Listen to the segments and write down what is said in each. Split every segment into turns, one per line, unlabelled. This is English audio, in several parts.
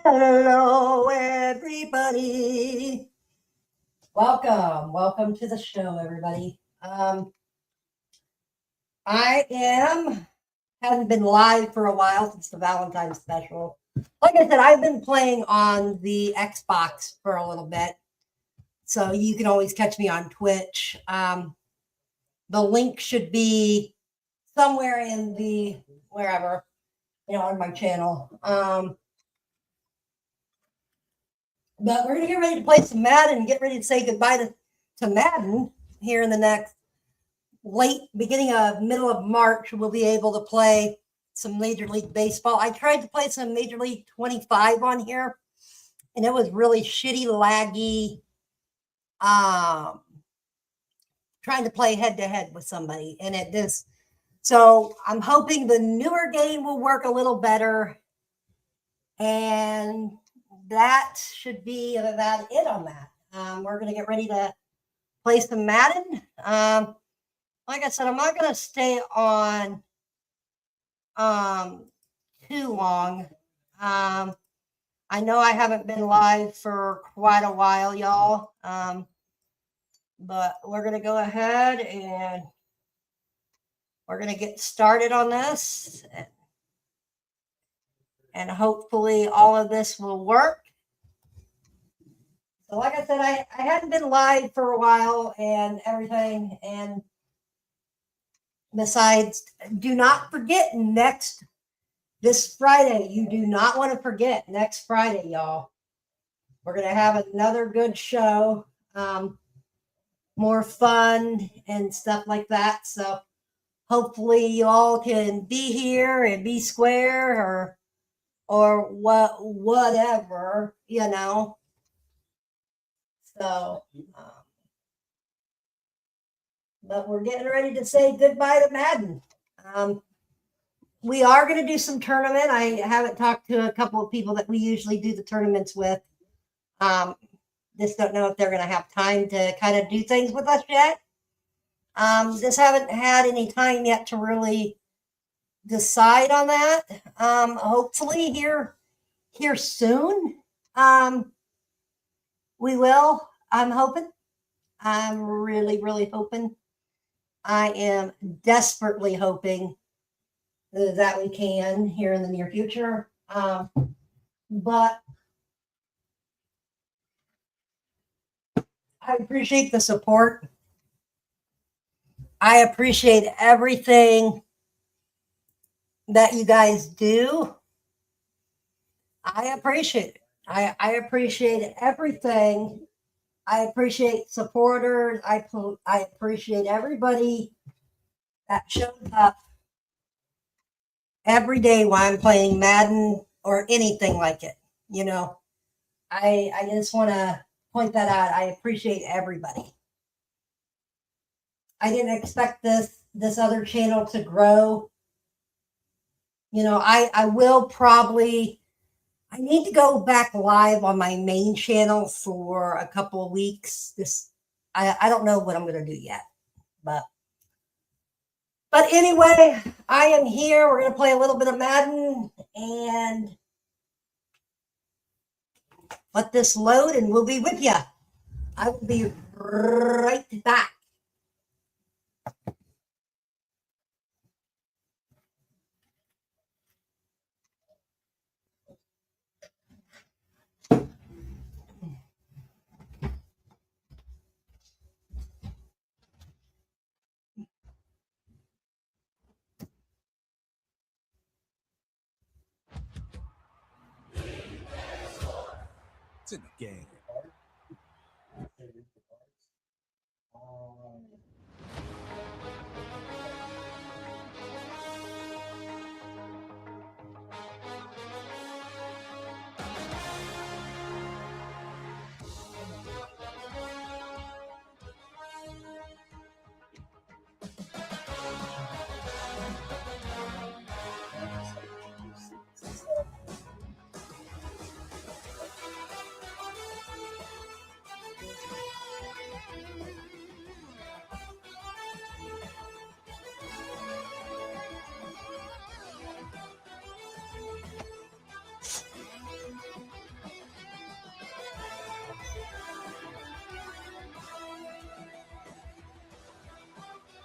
Hello, everybody. Welcome to the show, everybody. Haven't been live for a while since the Valentine's special. Like I said, I've been playing on the Xbox for a little bit, so you can always catch me on Twitch. The link should be somewhere in the wherever, on my channel. But we're gonna get ready to play some Madden and get ready to say goodbye to Madden here in the next beginning of middle of March. We'll be able to play some Major League Baseball. I tried to play some Major League 25 on here, and it was really shitty, laggy. Trying to play head to head with somebody, and it just. So I'm hoping the newer game will work a little better, and that should be about it on that. We're going to get ready to play some Madden. Like I said, I'm not going to stay on too long. I know I haven't been live for quite a while, y'all. But we're going to go ahead and we're going to get started on this. And hopefully all of this will work. So like I said, I hadn't been live for a while and everything. And besides, do not forget this Friday. You do not want to forget next Friday, y'all. We're going to have another good show. More fun and stuff like that. So hopefully you all can be here and be square or whatever, So, but we're getting ready to say goodbye to Madden. We are going to do some tournament. I haven't talked to a couple of people that we usually do the tournaments with. Just don't know if they're going to have time to kind of do things with us yet. Just haven't had any time yet to really decide on that. Hopefully here soon. We will. I'm hoping. I'm really, really hoping. I am desperately hoping that we can here in the near future. But I appreciate the support. I appreciate everything that you guys do. I appreciate it. I appreciate everything. I appreciate supporters. I appreciate everybody that shows up every day while I'm playing Madden or anything like it. I just want to point that out. I appreciate everybody. I didn't expect this other channel to grow. I will probably. I need to go back live on my main channel for a couple of weeks. I don't know what I'm going to do yet, but anyway, I am here. We're going to play a little bit of Madden and let this load, and we'll be with you. I will be right back.
It's in the game.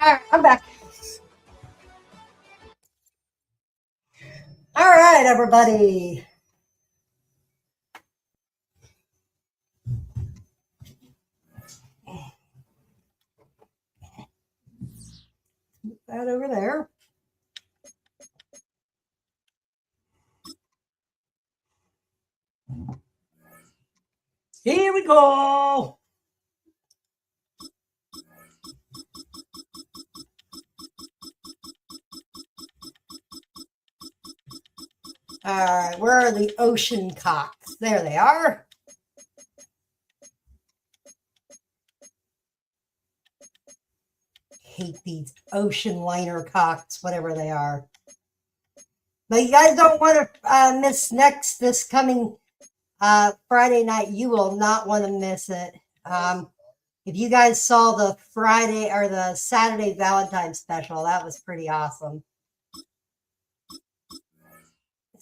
All right, I'm back. All right, everybody. Put that over there. Here we go. All right, where are the ocean cocks? There they are. Hate these ocean liner cocks, whatever they are. But you guys don't want to miss this coming Friday night. You will not want to miss it. If you guys saw the Friday or the Saturday Valentine's special, that was pretty awesome.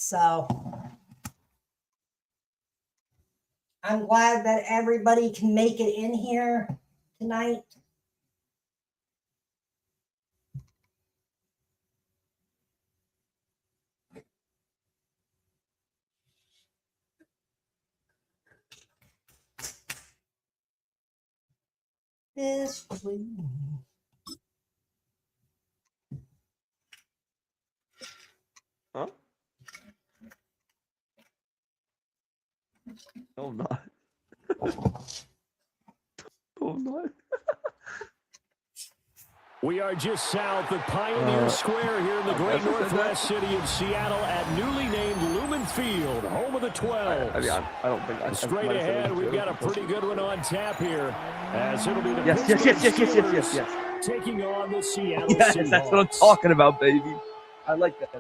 So I'm glad that everybody can make it in here tonight. This week.
Huh? No, I'm not. No, I'm not.
We are just south of Pioneer Square here in the great northwest city of Seattle at newly named Lumen Field, home of the 12.
I don't think I
Straight ahead, we've got a pretty good one on tap here, as it'll be the
yes,
taking on the Seattle
Yes,
Seahawks.
that's what I'm talking about, baby. I like that.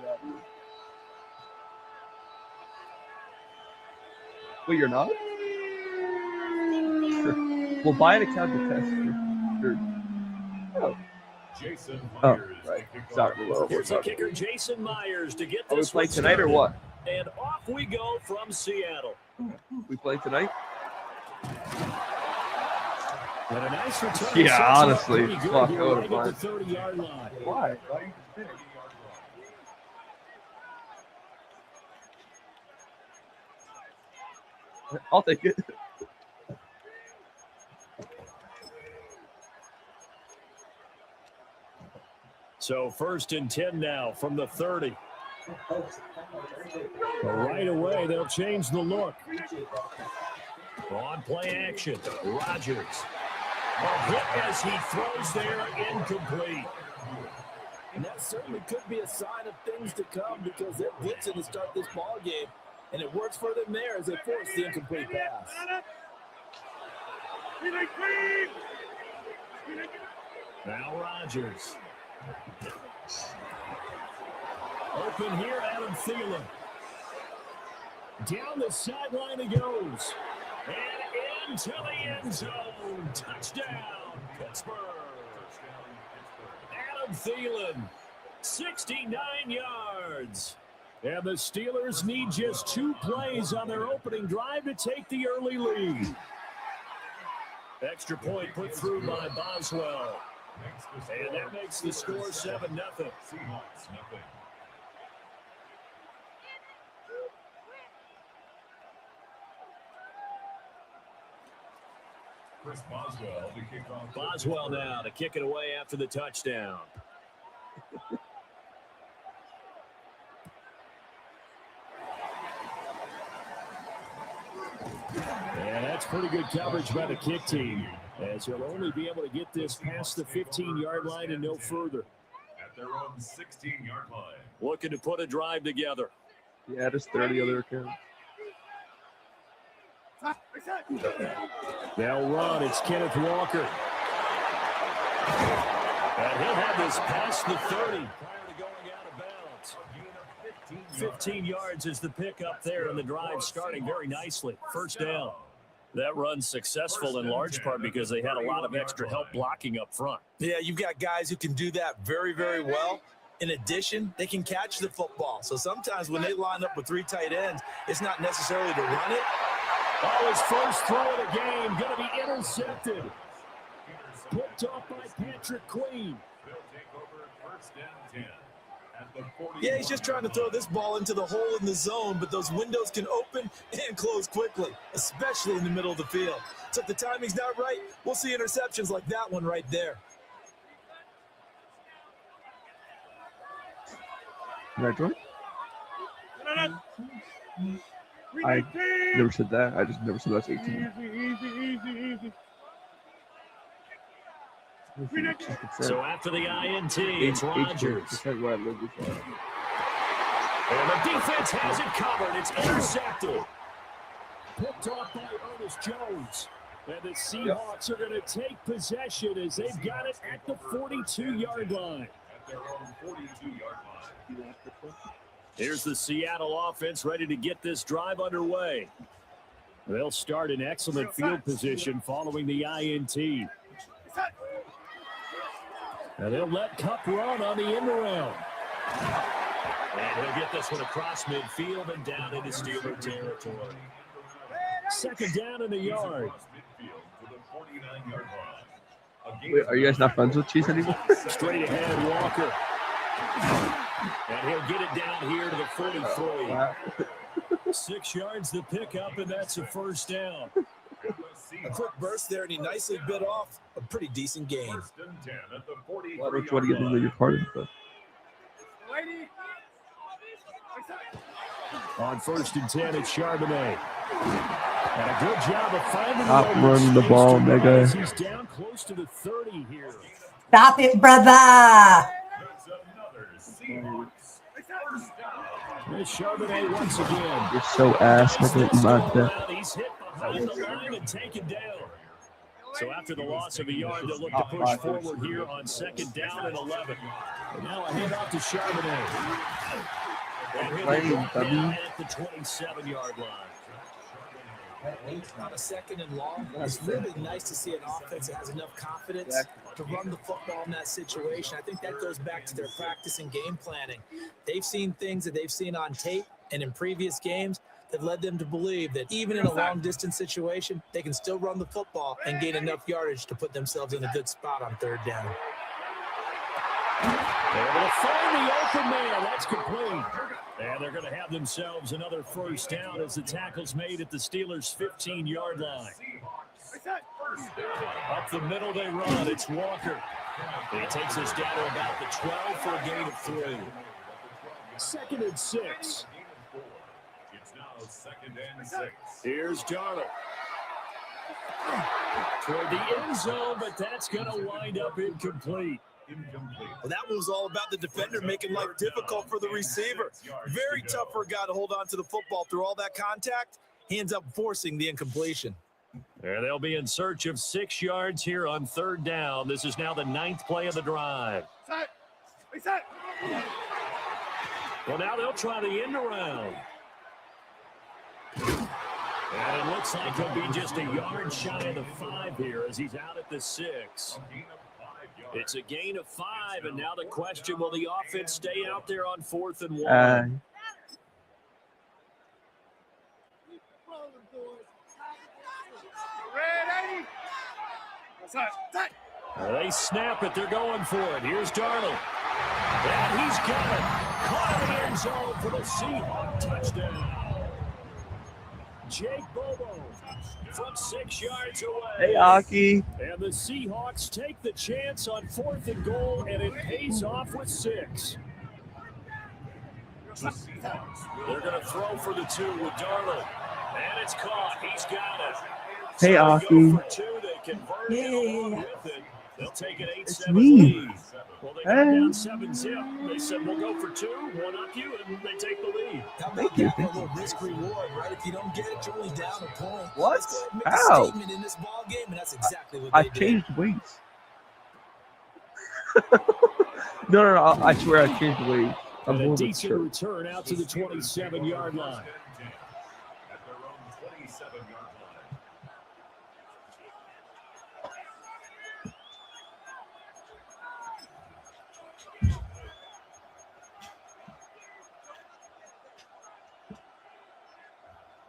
Well, you're not? Sure. We'll buy an account to test. Sure. Oh. Right. Sorry.
Here's the kicker, Jason Myers, to get this
play tonight
started.
or what?
And off we go from Seattle.
We play tonight?
And a nice return.
Yeah, honestly, fuck, I would have
right at the 30-yard line.
Why? I'll take it.
So 1st and 10 now from the 30. Right away, they'll change the look. On play action, Rodgers. A hit as he throws there, incomplete.
And that certainly could be a sign of things to come because they're blitzing to start this ball game, and it works for them there as they force the incomplete pass.
Now Rodgers. Open here, Adam Thielen. Down the sideline he goes. And into the end zone. Touchdown, Pittsburgh. Adam Thielen, 69 yards. And the Steelers need just 2 plays on their opening drive to take the early lead. Extra point put through by Boswell. And that makes the score 7-0. Boswell now to kick it away after the touchdown. And that's pretty good coverage by the kick team, as he'll only be able to get this past the 15-yard line and no further.
At their own 16-yard line.
Looking to put a drive together.
Yeah, there's 30 other accounts.
They'll run. It's Kenneth Walker. And he'll have this past the 30 prior to going out of bounds. 15 yards is the pick up there, and the drive starting very nicely. First down. That run's successful in large part because they had a lot of extra help blocking up front.
Yeah, you've got guys who can do that very, very well. In addition, they can catch the football. So sometimes when they line up with 3 tight ends, it's not necessarily to run it.
Oh, his first throw of the game going to be intercepted. Picked off by Patrick Queen.
First and 10 at the 40.
Yeah, he's just trying to throw this ball into the hole in the zone, but those windows can open and close quickly, especially in the middle of the field. So if the timing's not right, we'll see interceptions like that one right there.
Can I join? I never said that. I just never said that's 18.
So after the INT, it's Rodgers.
Where I live with that.
And the defense has it covered. It's intercepted. Picked off by Ernest Jones. And the Seahawks are going to take possession as they've got it at the 42-yard line.
At their own 42-yard line.
Here's the Seattle offense ready to get this drive underway. They'll start in excellent field position following the INT. And they'll let Cup run on the end around. And he'll get this one across midfield and down into Steeler territory. Second down in the yard.
Wait, are you guys not friends with Cheese anymore?
Straight ahead, Walker. And he'll get it down here to the 43.
Wow.
6 yards to pick up, and that's a first down. A quick burst there, and he nicely bit off a pretty decent gain.
First and 10 at the 43.
Why don't you want to get into your part of it?
On first and 10, it's Charbonnet. And a good job of finding
Stop running the ball, nigga.
He's down close to the 30 here.
Stop it, brother.
That's another Seahawks. First down.
There's Charbonnet once again.
You're so ass, nigga.
He's hit behind the line and taken down. So after the loss of a yard, they'll look to push forward here on second down and 11. And now a handoff to Charbonnet. And he'll be brought down at the 27-yard line.
On a second and long, it's really nice to see an offense that has enough confidence to run the football in that situation. I think that goes back to their practice and game planning. They've seen things that they've seen on tape and in previous games that led them to believe that even in a long-distance situation, they can still run the football and gain enough yardage to put themselves in a good spot on third down.
They're able to find the open man. That's complete. And they're going to have themselves another first down as the tackle's made at the Steelers' 15-yard line. Up the middle they run. It's Walker. And he takes us down to about the 12 for a gain of 3. Second and 6.
It's now second and 6.
Here's Darnold. Toward the end zone, but that's going to wind up incomplete.
Well, that one was all about the defender making life difficult for the receiver. Very tough for a guy to hold on to the football through all that contact. He ends up forcing the incompletion.
And they'll be in search of 6 yards here on third down. This is now the 9th play of the drive. Well, now they'll try the end around. And it looks like he'll be just a yard shy of the 5 here as he's out at the 6. It's a gain of 5, and now the question, will the offense stay out there on 4th and 1? They snap it. They're going for it. Here's Darnold. And he's got it. Caught in the end zone for the Seahawks touchdown. Jake Bobo from 6 yards away.
Hey, Aki.
And the Seahawks take the chance on 4th and goal, and it pays off with 6. They're going to throw for the 2 with Darnold. And it's caught. He's got it.
Hey,
so
Aki.
for 2. They convert it along with it. They'll take an 8-7
me.
lead. Well, they got down 7-0. They said, we'll go for 2, one up you, and they take the lead.
How about that? A little risk reward, right? If you don't get it, you're only down a point.
What?
Let's go ahead and make
How?
a statement in this ball game, and that's exactly what
I
they did.
changed weights. No. I swear I changed weights. I'm
And a
moving
decent
shirt.
return out to the 27-yard line.
At their own 27-yard line.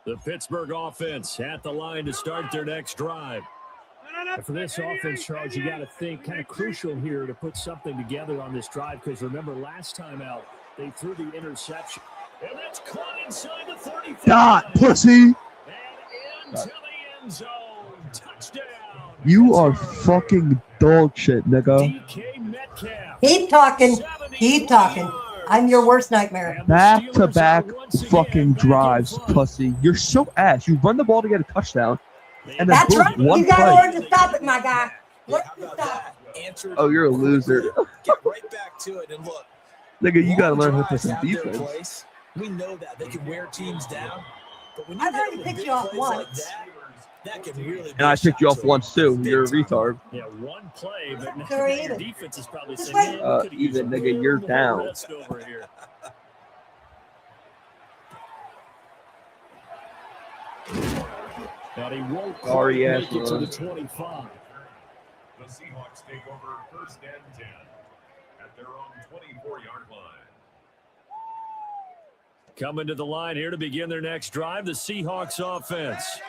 The Pittsburgh offense at the line to start their next drive. For this offense, Charles, you got to think kind of crucial here to put something together on this drive because remember last time out they threw the interception. And that's caught inside the 35.
God, pussy.
And into the end zone. Touchdown.
You are fucking dog shit, nigga.
DK Metcalf.
Keep talking. Keep talking. I'm your worst nightmare.
Back-to-back fucking drives, pussy. You're so ass. You run the ball to get a touchdown. And then
That's
boom,
right.
one
You got to
play.
learn to stop it, my guy. Learn to
How about
stop
that? Answer
Oh, you're a loser.
Get right back to it and look.
Nigga, you gotta learn how to play
drives
some
have their
defense.
place. We know that they can wear teams down, but when you
I've
hit
already
with
picked
big
you off
plays like
once.
that can really.
And I picked you off once too. You're a retard.
Yeah, one play, but now
They're
your
even.
defense is probably
Just
saying,
wait.
"Man, we could've used
Even,
a
nigga, you're
little more
down."
rest over here." And he won't quite
Sorry,
make
ass
it to the
run.
The
25.
Seahawks take over first and 10 at their own 24-yard line.
Coming to the line here to begin their next drive, the Seahawks offense.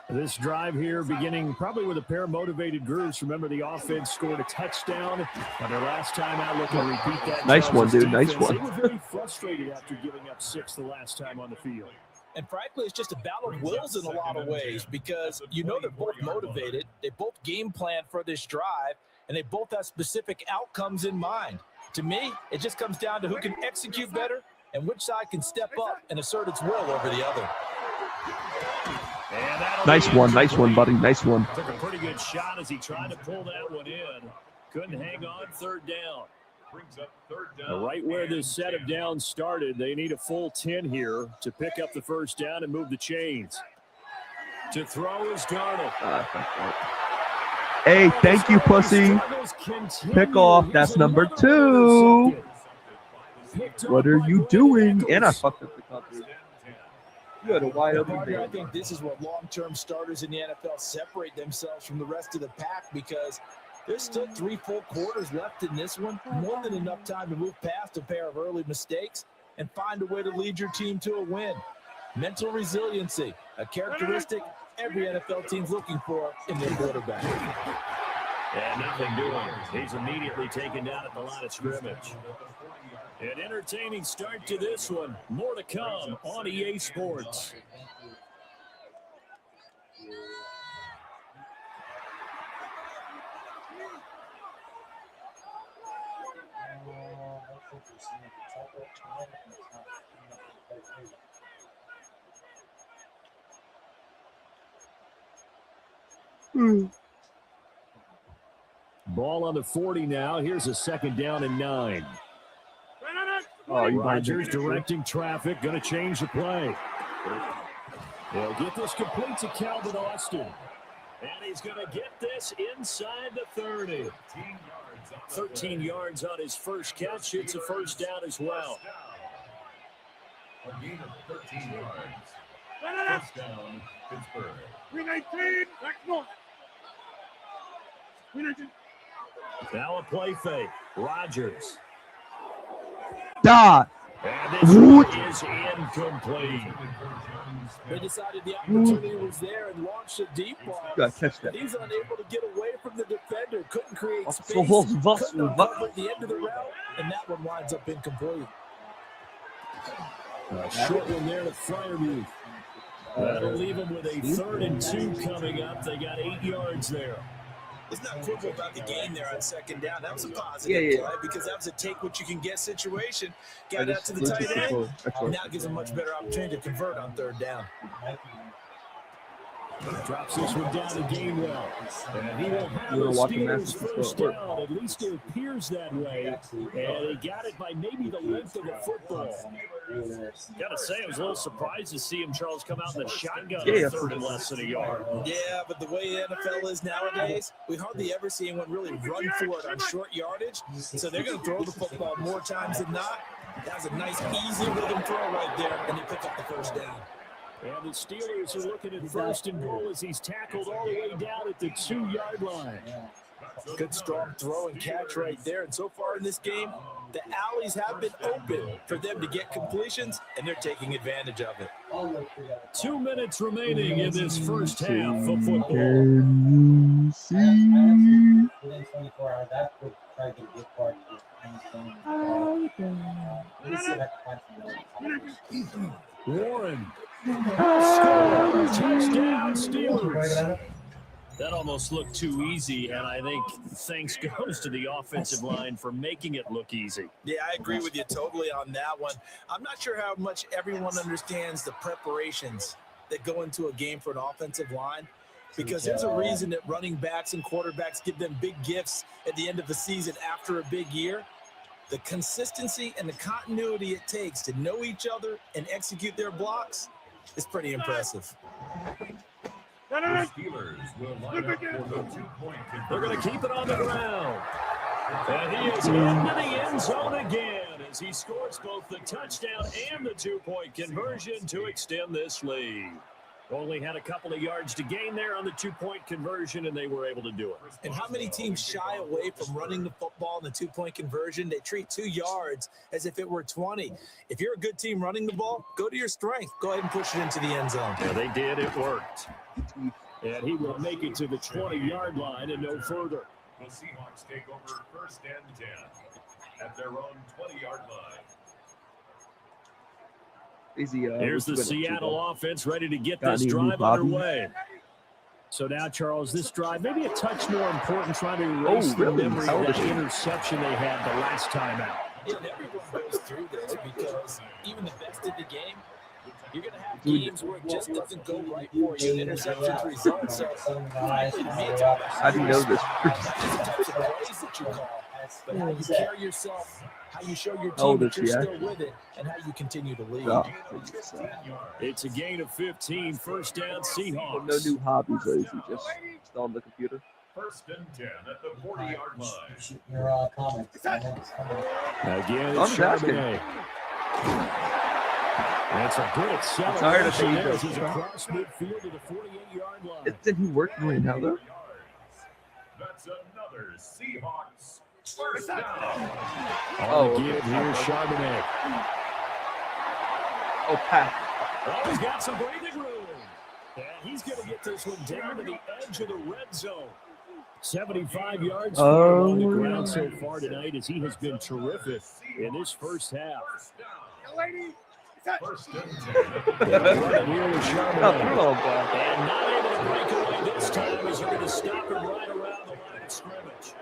This drive here beginning probably with a pair of motivated groups. Remember, the offense scored a touchdown on their last time out. Looking to repeat that.
Nice one,
Chargers
dude. Nice
defense.
one.
They were very frustrated after giving up 6 the last time on the field.
And frankly, it's just a battle of wills in a lot of ways because you know they're both motivated. They both game plan for this drive, and they both have specific outcomes in mind. To me, it just comes down to who can execute better and which side can step up and assert its will over the other.
Nice one, buddy. Nice one.
Took a pretty good shot as he tried to pull that one in. Couldn't hang on. Third down.
Brings up third down.
Right where this set of downs started, they need a full 10 here to pick up the first down and move the chains. To throw is Darnold.
Hey, thank you, pussy. Pick off. That's number 2. What are you doing? And I fucked up the coverage. You had a wide open
Partner, I
man.
think this is where long-term starters in the NFL separate themselves from the rest of the pack because there's still 3 full quarters left in this one. More than enough time to move past a pair of early mistakes and find a way to lead your team to a win. Mental resiliency, a characteristic every NFL team's looking for in their quarterback.
And nothing doing. He's immediately taken down at the line of scrimmage. An entertaining start to this one. More to come on EA Sports. Ball on the 40 now. Here's a second down and 9.
Oh, you
Rodgers directing traffic, going to change the play. They'll get this complete to Calvin Austin. And he's going to get this inside the 30. 13 yards on his first catch. It's a first down as well.
A gain of 13 yards. First down, Pittsburgh.
319.
Now a play fake. Rodgers.
Dot.
And this one is incomplete.
They decided the opportunity was there and launched a deep ball.
You gotta catch that.
He's unable to get away from the defender. Couldn't create
So
space.
was
Couldn't uncover at the end of the route, and that one winds up incomplete.
Short one there to Freiermuth. That'll leave him with a 3rd and 2 coming up. They got 8 yards there.
It's not quibble about the gain there on second down. That was a positive play because that was a take what you can get situation. Got out to the tight end. Now gives him much better opportunity to convert on 3rd down.
Drops this one down to Gainwell. And he will have
You're
the
watching
Steelers'
Madden,
first
so it
down. At least it appears that way. And he got it by maybe the length of the football. Gotta say, I was a little surprised to see him, Charles, come out in the shotgun on 3rd and less than a yard.
Yeah, but the way the NFL is nowadays, we hardly ever see anyone really run for it on short yardage. So they're going to throw the football more times than not. That was a nice, easy rhythm throw right there, and they pick up the first down.
And the Steelers are looking at 1st and goal as he's tackled all the way down at the 2-yard line.
Good strong throw and catch right there. And so far in this game, the alleys have been open for them to get completions, and they're taking advantage of it.
2 minutes remaining in this first half of football.
Can you see.
Within 24 hours, I would try to get a gift card to anything. Let me see if I can find some.
Warren. Score. Touchdown, Steelers. That almost looked too easy, and I think thanks goes to the offensive line for making it look easy.
Yeah, I agree with you totally on that one. I'm not sure how much everyone understands the preparations that go into a game for an offensive line, because there's a reason that running backs and quarterbacks give them big gifts at the end of the season after a big year. The consistency and the continuity it takes to know each other and execute their blocks is pretty impressive.
The Steelers will line up for the 2-point conversion.
They're going to keep it on the ground. And he is into the end zone again as he scores both the touchdown and the 2-point conversion to extend this lead. Only had a couple of yards to gain there on the 2-point conversion, and they were able to do it.
And how many teams shy away from running the football in the 2-point conversion? They treat 2 yards as if it were 20. If you're a good team running the ball, go to your strength. Go ahead and push it into the end zone.
Yeah, they did. It worked. And he will make it to the 20-yard line and no further.
The Seahawks take over 1st and 10 at their own 20-yard line.
Here's the Seattle offense ready to get this drive underway. So now, Charles, this drive maybe a touch more important, trying to erase the memory of that interception they had the last time out.
Yeah, and everyone goes through this because even the best in the game, you're going to have games where it just doesn't go right for you. Interceptions result. So,
How do you know this?
not just the types of plays that you call, but how you carry yourself, how you show your team that you're still with it, and how you continue to lead.
It's a gain of 15, 1st down Seahawks.
No new hobbies, Lazy. Just on the computer.
1st and 10 at the 40-yard line.
Your comments.
Again,
I'm
it's Charbonnet. That's a good acceleration there as he's across midfield to the 48-yard line.
Isn't he working right now, though?
That's another Seahawks 1st down.
On the give, here's Charbonnet.
Oh, Pat.
Oh, he's got some breathing room. And he's going to get this one down to the edge of the red zone. 75 yards on the ground so far tonight as he has been terrific in this first half.
1st and 10.
And not able to break away this time as they're going to stop him right around the line of scrimmage.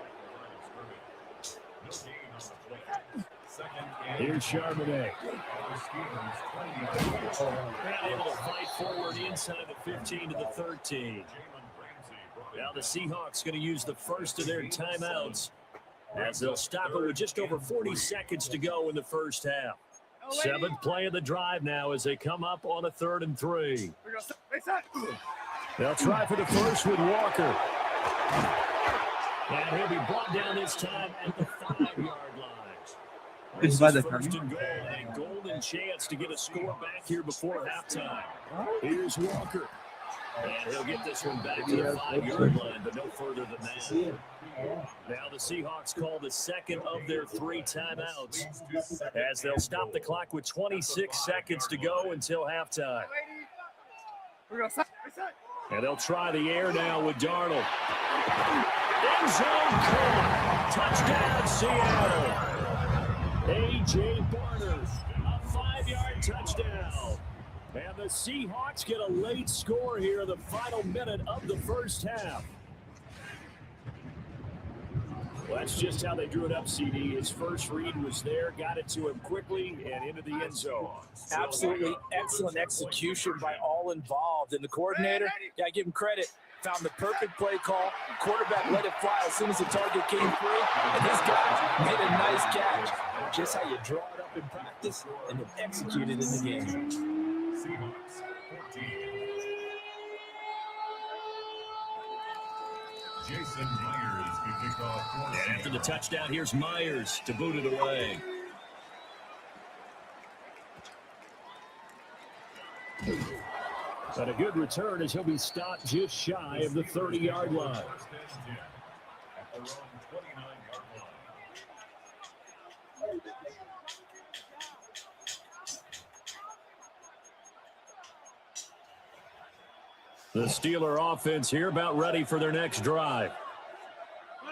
Here's Charbonnet. And able to fight forward inside the 15 to the 13. Now the Seahawks going to use the first of their timeouts as they'll stop it with just over 40 seconds to go in the first half. 7th play of the drive now as they come up on a 3rd and 3. They'll try for the first with Walker. And he'll be brought down this time at the 5-yard line. This is 1st and goal, and a golden chance to get a score back here before halftime. Here's Walker. And he'll get this one back to the 5-yard line, but no further than that. Now the Seahawks call the second of their 3 timeouts as they'll stop the clock with 26 seconds to go until halftime. And they'll try the air now with Darnold. End zone caught. Touchdown, Seattle. A.J. Barner, a 5-yard touchdown. And the Seahawks get a late score here in the final minute of the first half. Well, that's just how they drew it up, CD. His first read was there, got it to him quickly, and into the end zone.
Absolutely excellent execution by all involved. And the coordinator, got to give him credit, found the perfect play call. Quarterback let it fly as soon as the target came through. And this guy made a nice catch. Just how you draw it up in practice and then execute it in the game.
Seahawks 14. Jason Myers to kick off.
And after the touchdown, here's Myers to boot it away. But a good return as he'll be stopped just shy of the 30-yard line.
At their own 29-yard line.
The Steeler offense here about ready for their next drive.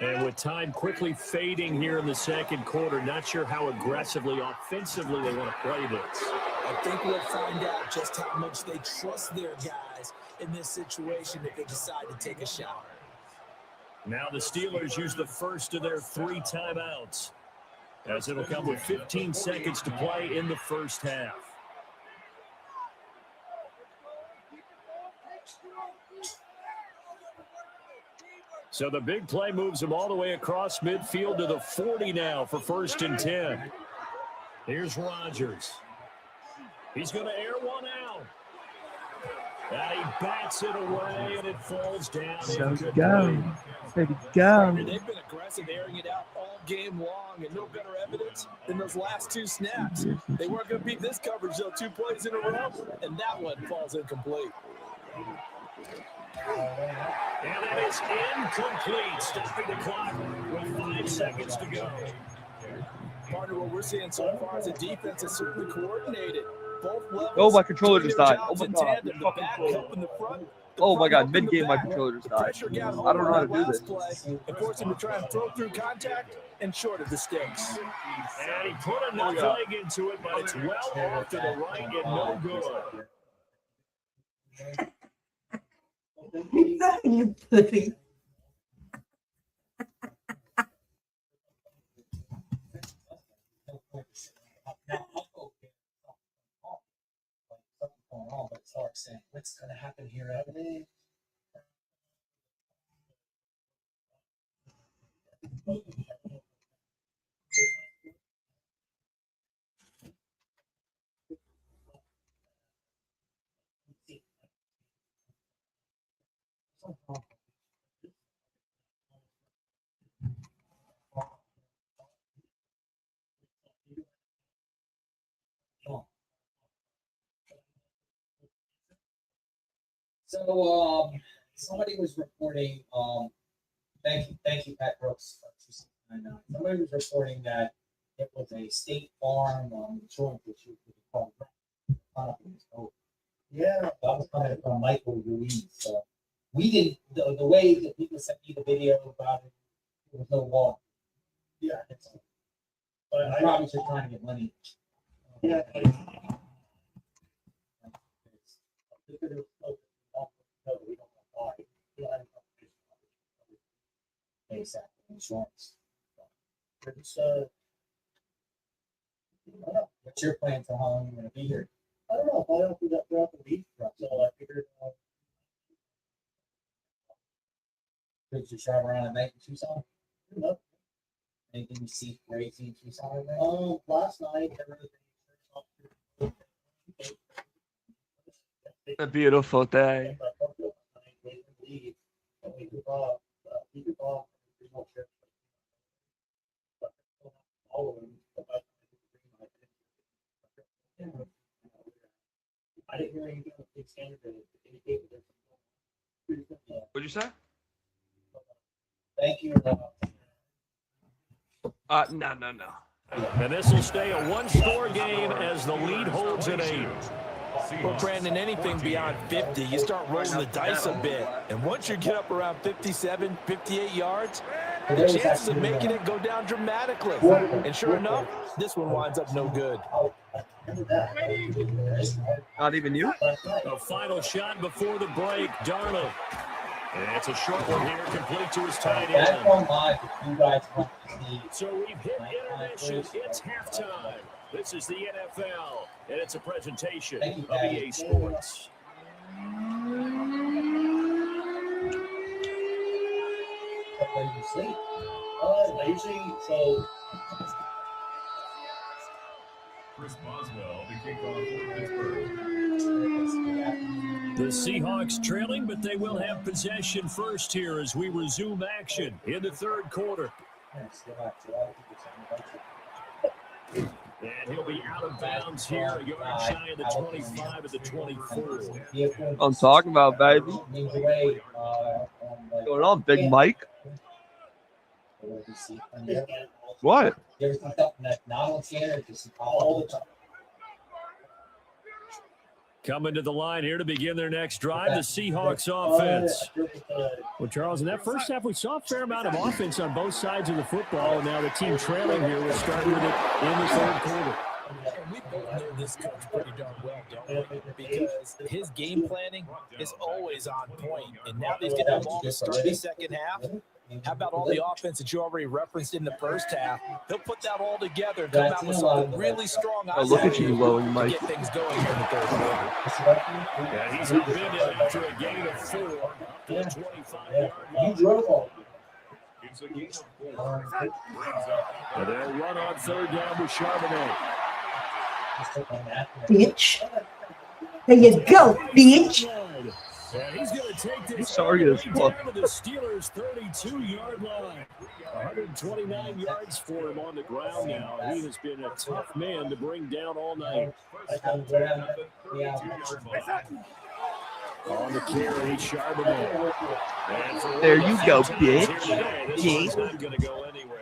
And with time quickly fading here in the second quarter, not sure how aggressively, offensively they want to play this.
I think we'll find out just how much they trust their guys in this situation if they decide to take a shot.
Now the Steelers use the first of their 3 timeouts, as it'll come with 15 seconds to play in the first half. So the big play moves them all the way across midfield to the 40 now for 1st and 10. Here's Rodgers. He's going to air one out. And he bats it away, and it falls down.
So go. Baby, go.
They've been aggressive, airing it out all game long, and no better evidence than those last 2 snaps. They weren't going to beat this coverage, though, 2 plays in a row, and that one falls incomplete.
And it is incomplete, stopping the clock with 5 seconds to go.
Partner, what we're seeing so far is the defense is certainly coordinated. Both levels.
Oh, my controller just died. Oh,
jobs
my
in
God.
tandem. The back helping the front.
Oh, my God. Mid-game, my controller just died.
Pressure got
I don't know how to do this.
play and forced him to try and throw through contact and short of the sticks.
And he put enough leg into it, but it's well off to the right and no good.
You pussy.
But it's hard saying what's going to happen here, Evan. So somebody was reporting, thank you, Pat Brooks, 2699. Somebody was reporting that it was a State Farm insurance issue called yeah, that was coming from Michael Ruiz. So we didn't the way that people sent me the video about it, there was no law. Yeah, but I probably just trying to get money. Yeah. Insurance. What's your plan for how long you're going to be here? I don't know. I don't do that throughout the week. So I figured. Did you drive around at night in Tucson? No. Anything you see crazy in Tucson? Last night, everything.
A beautiful day.
I didn't hear anything with the standard that indicated that.
What'd you say?
Thank you.
No.
And this will stay a one-score game as the lead holds at 8.
Well, Brandon, anything beyond 50, you start rolling the dice a bit. And once you get up around 57, 58 yards, the chances of making it go down dramatically. And sure enough, this one winds up no good.
Not even you?
A final shot before the break, Darnold. And it's a short one here, complete to his tight
That's
end.
on live if you guys want to see.
So we've hit intermission. It's halftime. This is the NFL, and it's a presentation of EA Sports.
You sleep. Lazy. So.
Chris Boswell, the kickoff for Pittsburgh.
The Seahawks trailing, but they will have possession first here as we resume action in the third quarter. And he'll be out of bounds here, a yard shy of the 25 of the 24.
I'm talking about, baby. What's going on, Big Mike? What?
You ever see something that's not on scanner? Just all the time.
Coming to the line here to begin their next drive, the Seahawks offense. Well, Charles, in that first half, we saw a fair amount of offense on both sides of the football, and now the team trailing here will start with it in the third quarter.
And we both know this coach pretty darn well, don't we? Because his game planning is always on point. And now that he's getting the ball to start the second half, how about all the offense that you already referenced in the first half? He'll put that all together and come out with something really strong.
Oh, look at you blowing
to
Mike.
get things going here in the third quarter.
Yeah, he's upended after a gain of 4 up to the 25-yard line.
You drove all.
It's a gain of 4. Brings up
And they'll run on third down with Charbonnet.
Bitch. There you go, bitch.
And he's going to take this
Sorry as fuck.
down to the Steelers' 32-yard line. 129 yards for him on the ground now. He has been a tough man to bring down all night. On the carry, Charbonnet. And
There you go,
for
bitch.
today, this one's not going to go anywhere.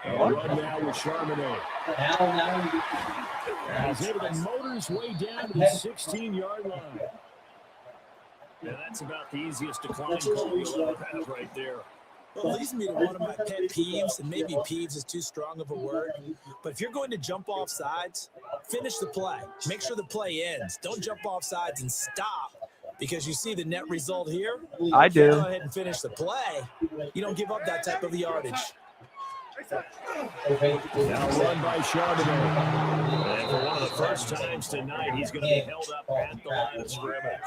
And run now with Charbonnet. He's able to motor his way down to the 16-yard line. Now that's about the easiest decline call you'll ever have right there.
Well, it leads me to one of my pet peeves, and maybe peeves is too strong of a word, but if you're going to jump off sides, finish the play. Make sure the play ends. Don't jump off sides and stop, because you see the net result here.
I do.
Go ahead and finish the play. You don't give up that type of yardage.
Now run by Charbonnet. And for one of the first times tonight, he's going to be held up at the line of scrimmage.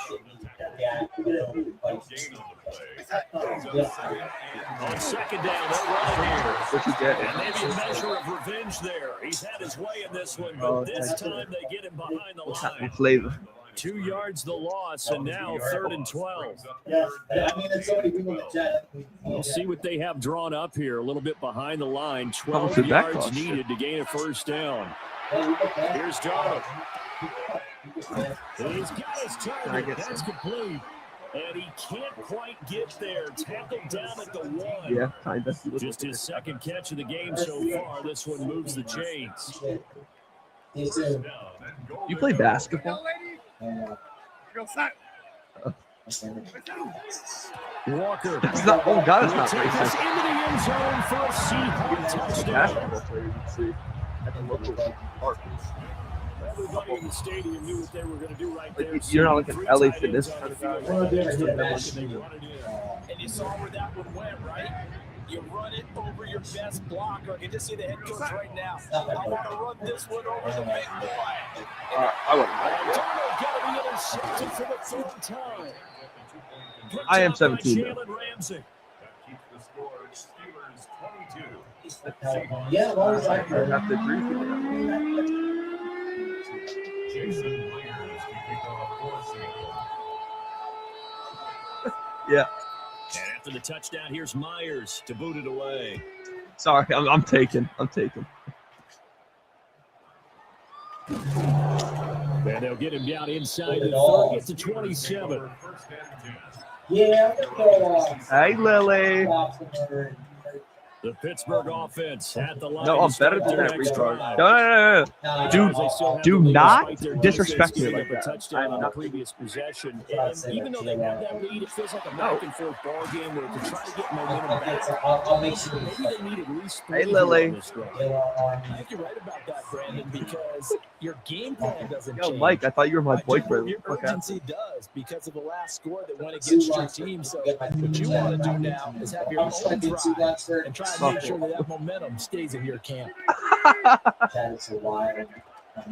On second down, they'll run here.
What you get?
And maybe a measure of revenge there. He's had his way in this one, but this time they get him behind the line.
Flavor.
2 yards the loss, and now 3rd and 12.
Yes, I mean, there's so many people in the chat.
We'll see what they have drawn up here. A little bit behind the line. 12
Almost a back
yards
toss.
needed to gain a first down. Here's Donald. He's got his target. That's complete. And he can't quite get there. Tackled down at the 1.
Yeah, kind of.
Just his second catch of the game so far. This one moves the chains.
You play basketball?
Walker.
That's not. Oh God, it's
will
not
take this
racist.
into the end zone for a Seahawks touchdown.
Basketball player, you can see at the local park.
Everybody in the stadium knew what they were going to do right there.
Like, you're not like an
Three
LA
tight
Fitness
ends
kind of
on the
guy.
field.
And you saw where that one went, right? You run it over your best blocker. I can just see the head coach right now. I want to run this one over the big boy.
I wouldn't.
Darnold got to be intercepted for the 4th time.
I am
Picked up by
17 though.
Jalen Ramsey.
Keep the score. Steelers 22.
Yeah, well, it's like
I have to agree with you.
Jason Myers to kick off for Seattle.
Yeah.
And after the touchdown, here's Myers to boot it away.
Sorry, I'm taking.
And they'll get him down inside the 30 at the 27.
yeah,
Hey, Lily.
The Pittsburgh offense at the line.
No, I'm
to
better
start
than
their
that
next
retard.
drive.
No.
Because they still have
Do
the lead
not
despite their
disrespect
defense
me
giving
like
up a
that.
touchdown
I'm
on the
not-
previous possession. And even though they have that lead, it feels like a back and forth ball game where to try to get momentum back.
I'll make sure.
Maybe they need at least
Hey,
three
Lily.
on this drive.
I think you're right about that, Brandon, because your game plan doesn't
Yo,
change.
Mike, I thought you were my
But
boyfriend.
Your
Okay.
urgency does because of the last score that went against your team. So what you want to do now is have your own drive and try to make sure that momentum stays in your camp.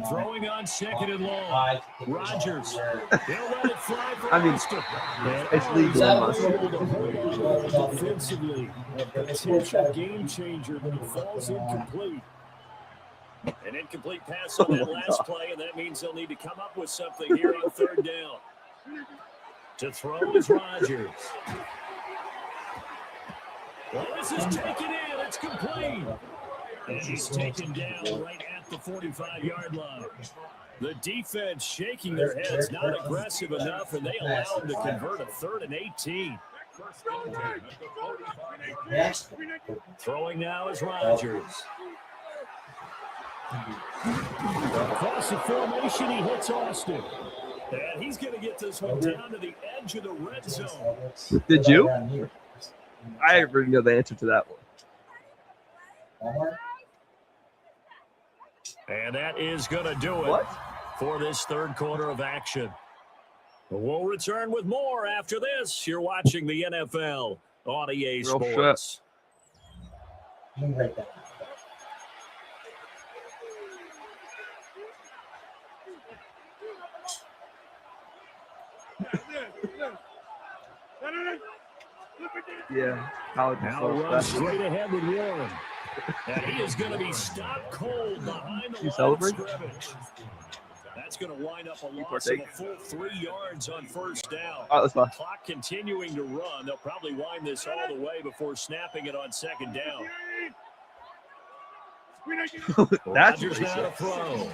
Throwing on 2nd and long. Rodgers. They'll let it fly for
I mean,
Austin.
it's legal in my
Able to hold on defensively. Potential game changer, but it falls incomplete. An incomplete pass on that last play, and that means they'll need to come up with something here on 3rd down. To throw is Rodgers. Well, this is taken in. It's complete. And he's taken down right at the 45-yard line. The defense shaking their heads, not aggressive enough, and they allow him to convert a 3rd and 18. Throwing now is Rodgers. Across the formation, he hits Austin. And he's going to get this one down to the edge of the red zone.
Did you? I already know the answer to that one.
And that is going to do it for this third quarter of action. We'll return with more after this. You're watching the NFL on EA Sports.
Yeah, college
Now runs straight ahead with Warren. And he is going to be stopped cold behind the line of scrimmage. That's going to wind up a loss of a full 3 yards on first down.
All right, let's go.
Clock continuing to run. They'll probably wind this all the way before snapping it on second down.
That's
Rodgers now to throw.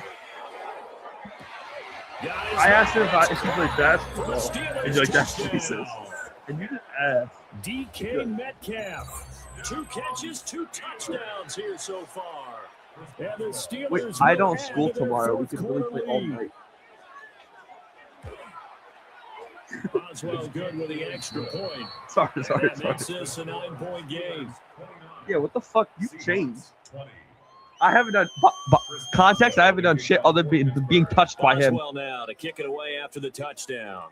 I asked him if he played basketball. He's like, that's Jesus. And you just asked.
DK Metcalf. 2 catches, 2 touchdowns here so far. And the Steelers
Wait, I don't school tomorrow. We can really play all night.
Boswell good with the extra point.
Sorry.
That makes this a 9-point game.
Yeah, what the fuck? You changed. I haven't done context. I haven't done shit other than being touched by him.
Boswell now to kick it away after the touchdown.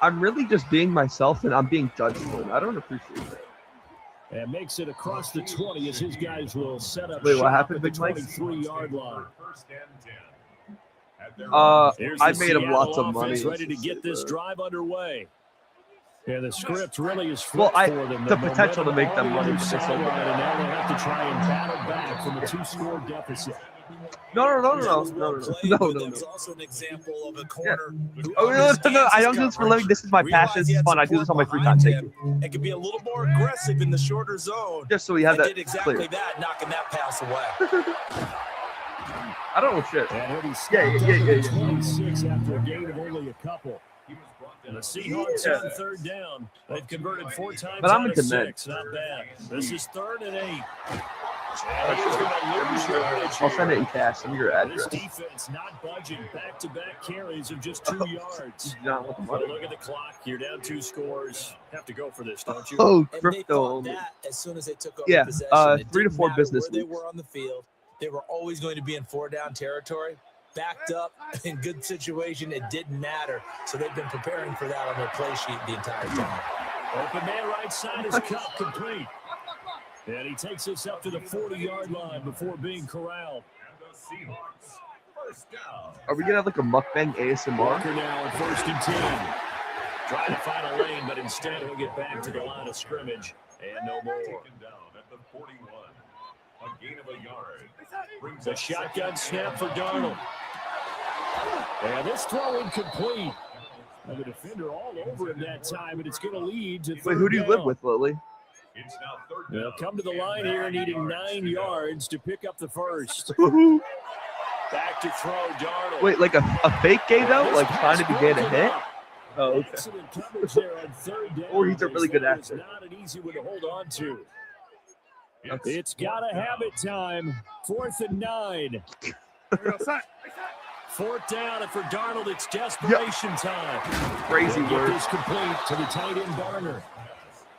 I'm really just being myself, and I'm being judged for it. I don't appreciate it.
And makes it across the 20 as his guys will set up.
Wait, what happened,
at the
Big Mike?
23-yard line.
I made him lots of money.
Ready to get this drive underway. Yeah, the script really is
well,
for them.
The potential to make them money.
And now they have to try and battle back from a 2-score deficit.
No.
There's also an example of a corner.
No. I don't do this for a living. This is my passion. This is fun. I do this on my free time. Thank you.
It can be a little more aggressive in the shorter zone.
Just so we have that
did exactly
clear.
that, knocking that pass away.
I don't know shit.
Yeah. 26 after a gain of only a couple. And the Seahawks on third down. They've converted 4 times
but I'm
out of
into
6. Not bad. This is 3rd and 8. And he's going to lose yardage
I'll send it in cash. Send me your address.
This defense not budging. Back-to-back carries of just 2 yards.
But
look at the clock. You're down 2 scores. Have to go for this, don't you?
Oh,
And
crypto.
they thought that as soon as they took over
Yeah,
possession. It
3 to
didn't
4
matter
business
where they
weeks.
were on the field. They were always going to be in 4-down territory. Backed up in good situation, it didn't matter. So they've been preparing for that on their play sheet the entire time.
Open man right side is cut complete. And he takes us up to the 40-yard line before being corralled.
Are we gonna have like a mukbang ASMR?
Walker now at 1st and 10. Trying to find a lane, but instead he'll get back to the line of scrimmage. And no more.
A gain of a yard.
The shotgun snap for Darnold. And this throw incomplete. And the defender all over him that time, and it's going to lead to third
Wait, who do you
down.
live with, Lily?
It's now 3rd
They'll
down.
come to the line here needing 9 yards to pick up the first. Back to throw, Darnold.
Wait, like a fake gay though? Like trying to be gay to hit? Oh, okay.
Excellent coverage there on 3rd down.
Or he's a really good
That is
actor.
not an easy one to hold on to.
Okay.
It's gotta have it time. 4th and 9. 4th down, and for Darnold, it's desperation time.
Crazy
Get
word.
this complete to the tight end Garner.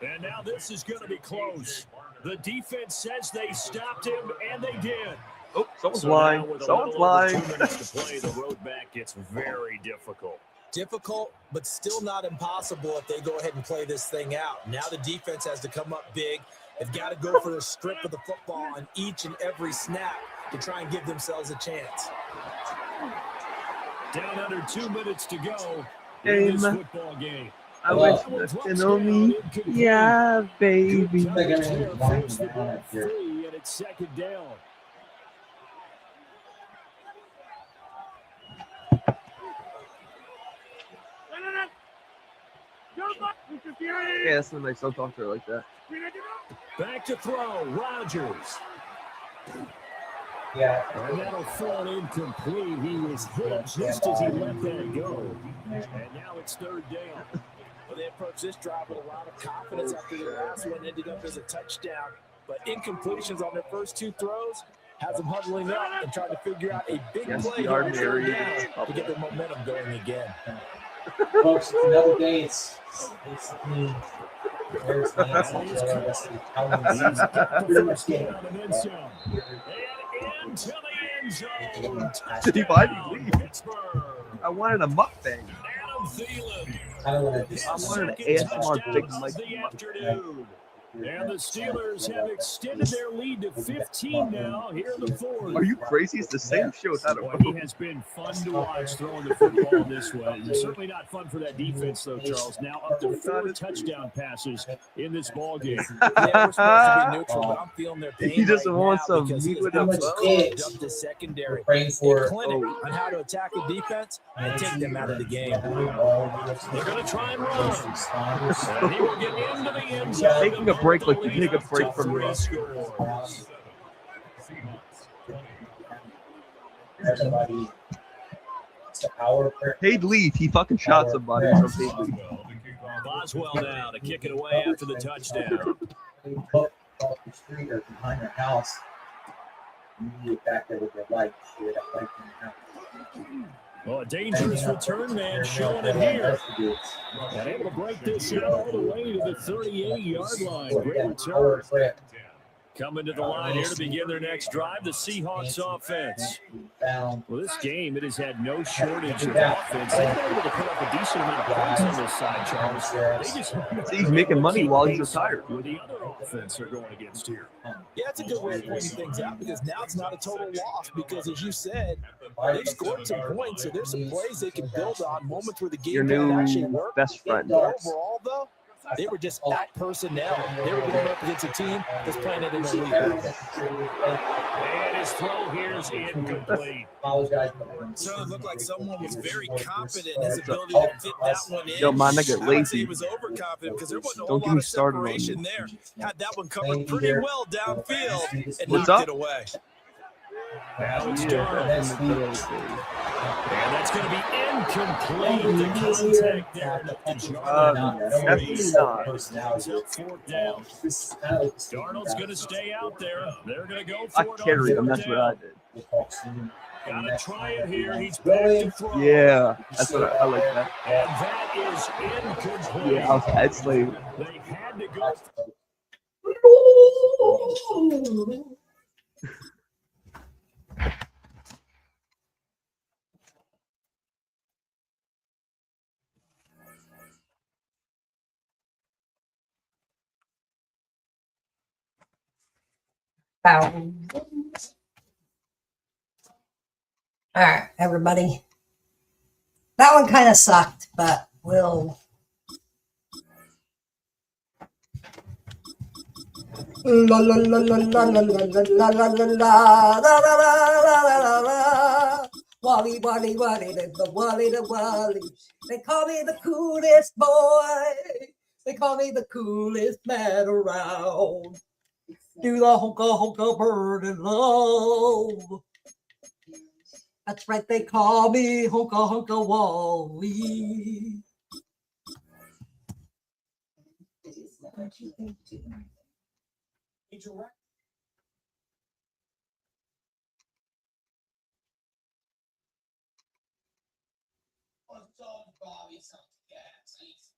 And now this is going to be close. The defense says they stopped him, and they did.
Oh, someone's
So
lying.
now with a
Someone's
little over
lying.
2 minutes to play, the road back gets very difficult.
Difficult, but still not impossible if they go ahead and play this thing out. Now the defense has to come up big. They've got to go for the strip of the football on each and every snap to try and give themselves a chance.
Down under 2 minutes to go
Game.
in this football game.
I wish nothing on me. Yeah, baby.
First and 3, and it's 2nd down.
Yeah, that's when they don't talk to her like that.
Back to throw, Rodgers.
Yeah.
And that'll fall incomplete. He was hit just as he let that go. And now it's 3rd down.
Well, they approached this drive with a lot of confidence after the last one ended up as a touchdown. but incompletions on their first 2 throws has them huddling up and trying to figigure out a big
Yes,
play
we are
on third
married.
down to get their momentum going again.
Folks, it's another day. It's clean. There's the
He's got the first down and then some. And into the end zone.
Did why did he
Touchdown,
leave?
Pittsburgh.
I wanted a mukbang.
Adam Thielen.
I don't want to
His
I wanted an
second
ASMR Big
touchdown
Mike
of the
mukbang.
afternoon. And the Steelers have extended their lead to 15 now here in the fourth.
Are you crazy? It's the same show without a
Boy,
rope.
he has been fun to watch throwing the football this way. It's certainly not fun for that defense, though, Charles. Now up to 4 touchdown passes in this ball game.
Yeah, we're supposed to be neutral, but I'm feeling their pain
He just
right
wants
now
some
because he
meat
has
with
How
a
much
bone.
kids
up the secondary.
praying
A
for?
clinic on how to attack a defense and take them out of the game.
They're going to try and run. And he will get into the end zone.
Taking a break like you take a break from
three
your
scores.
Everybody, it's the power of prayer.
Paid leave. He fucking shot somebody from paid leave.
Boswell now to kick it away after the touchdown.
Look off the street or behind your house. You need to get back there with your light. You have light in your house.
Well, a dangerous return man showing it here. And able to break this in all the way to the 38-yard line. Great return. Coming to the line here to begin their next drive, the Seahawks offense. Well, this game, it has had no shortage of offense. They've been able to put up a decent amount of points on this side, Charles. They just
See, he's making money while he's retired.
with the other offense they're going against here.
Yeah, it's a good way of pointing things out because now it's not a total loss because, as you said, they've scored some points, so there's some plays they can build on, moments where the
Your
game plan actually
new
worked.
best friend.
But overall, though, they were just at personnel. They were going up against a team that's playing at an elite level.
And his throw here is incomplete.
So it looked like someone was very confident in his ability to fit that one in.
Yo, man, I get
I would say
lazy.
he was overconfident because there wasn't a
Don't
whole
get
lot
me
of
started on
separation
you.
there. Had that one covered pretty well downfield and
What's
knocked
up?
it away.
Now it's
Yeah,
Darnold.
that's in the middle of the day.
And that's going to be incomplete. The contact there.
Definitely not.
Fourth down. Darnold's going to stay out there. They're going to go for
I
it.
carried him. That's what I did.
Got to try it here. He's back to throw.
Yeah, that's what I like that.
And that is incomplete.
Yeah, I was head slave.
They had to go.
All right, everybody. That one kind of sucked, but we'll. La la la la la la la la la la la. Wally, Wally, Wally, the Wally, the Wally. They call me the coolest boy. They call me the coolest man around. Do the honka honka bird and love. That's right, they call me honka honka Wally.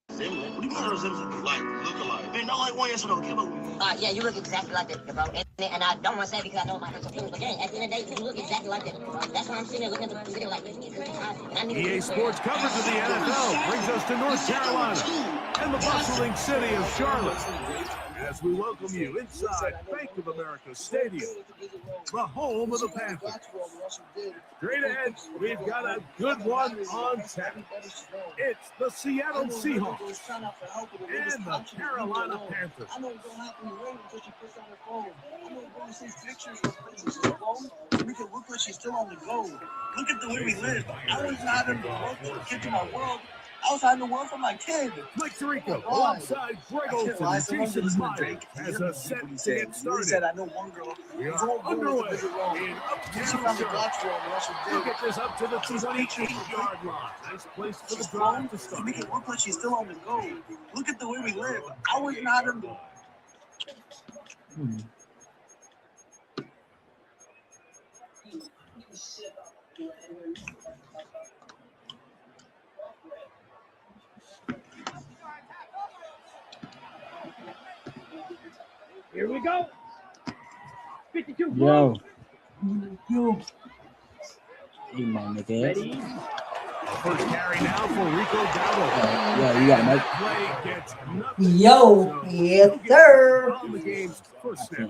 Similar? What do you mean those Simpsons? Like, look alike. Man, not like one, yes or no? Give up.
Yeah, you look exactly like that, bro. And I don't want to say it because I know my hurts your feelings, but yeah, at the end of the day, you look exactly like that, bro. That's why I'm sitting there looking at the video like this.
EA Sports coverage of the NFL brings us to North Carolina and the bustling city of Charlotte as we welcome you inside Bank of America Stadium, the home of the Panthers. Straight ahead, we've got a good one on tap. It's the Seattle Seahawks and the Carolina Panthers.
I know it's going to happen later because she puts on her phone. I know you're going to see pictures of places to go. We can look like she's still on the go. Look at the way we live. I was not in the world to get to my world. I was hiding the world from my kid.
Mike Tirico alongside Greg Olson and Jason Myers has a set to get started.
He said, I know one girl.
We are underway in Uptown Charlotte. Look at this up to the 28-yard line. Nice place for the drive to start.
Make it look like she's still on the go. Look at the way we live. I was not in the
Here we go. 52.
Yo.
Ready? First carry now for Rico Dowdle.
Yeah, you got it, Mike.
Play gets nothing.
Yo,
So
yes, sir.
on the game's first snap.
1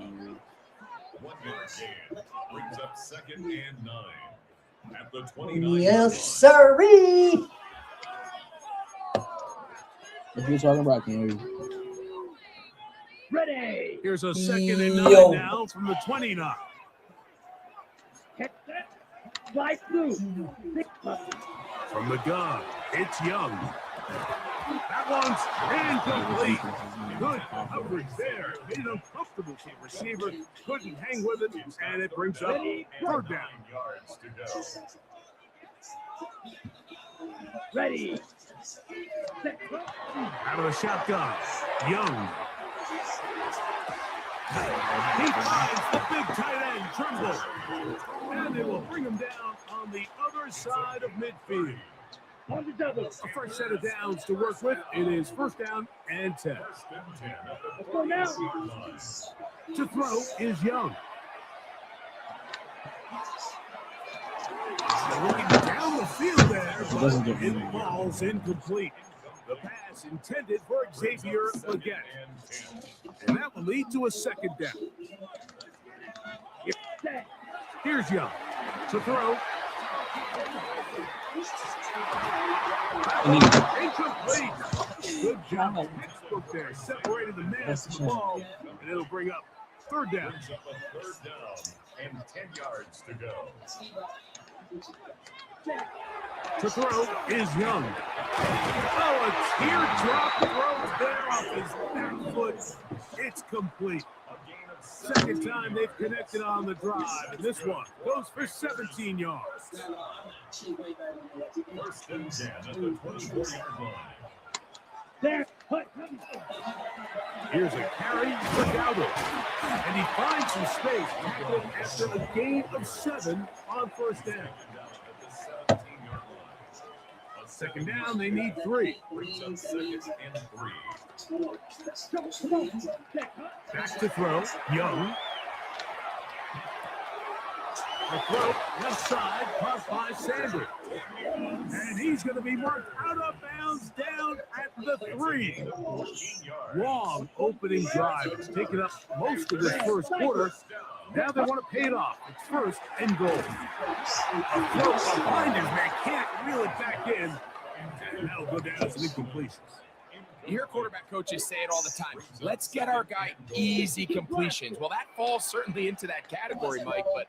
yard gain brings up 2nd and 9 at the 29.
Yes, sirree.
If you're talking about, I can hear you.
Ready. Here's a 2nd and 9
Yo.
now from the 29. Catch that. Fly through. From the gun, it's Young. That one's incomplete. Good coverage there. Made it uncomfortable for the receiver. Couldn't hang with it, and it brings up 3rd down.
Yards to go.
Ready. Out of the shotgun, Young. He finds the big tight end, Trimble. And they will bring him down on the other side of midfield. On the double. A fresh set of downs to work with. It is 1st down and 10. Let's go now. To throw is Young. Looking down the field there, but it falls incomplete. The pass intended for Xavier Leggett. And that will lead to a 2nd down. Here's Young to throw. Incomplete. Good job. Textbook there. Separated the man from the ball. And it'll bring up 3rd down.
3rd down and 10 yards to go.
To throw is Young. Oh, a teardrop throw there off his back foot. It's complete. 2nd time they've connected on the drive, and this one goes for 17 yards.
1st and 10 at the 24-yard line.
Here's a carry for Dowdle, and he finds some space after a gain of 7 on 1st down. 2nd down, they need 3.
Brings up 2nd and 3.
Back to throw, Young. A throw left side, caught by Sanders. And he's going to be marked out of bounds down at the 3. Long opening drive. It's taken up most of this 1st quarter. Now they want to pay it off. It's 1st and goal. A throw behind his man can't reel it back in. And that'll go down as an incompletion.
You hear quarterback coaches say it all the time. Let's get our guy easy completions. Well, that falls certainly into that category, Mike, but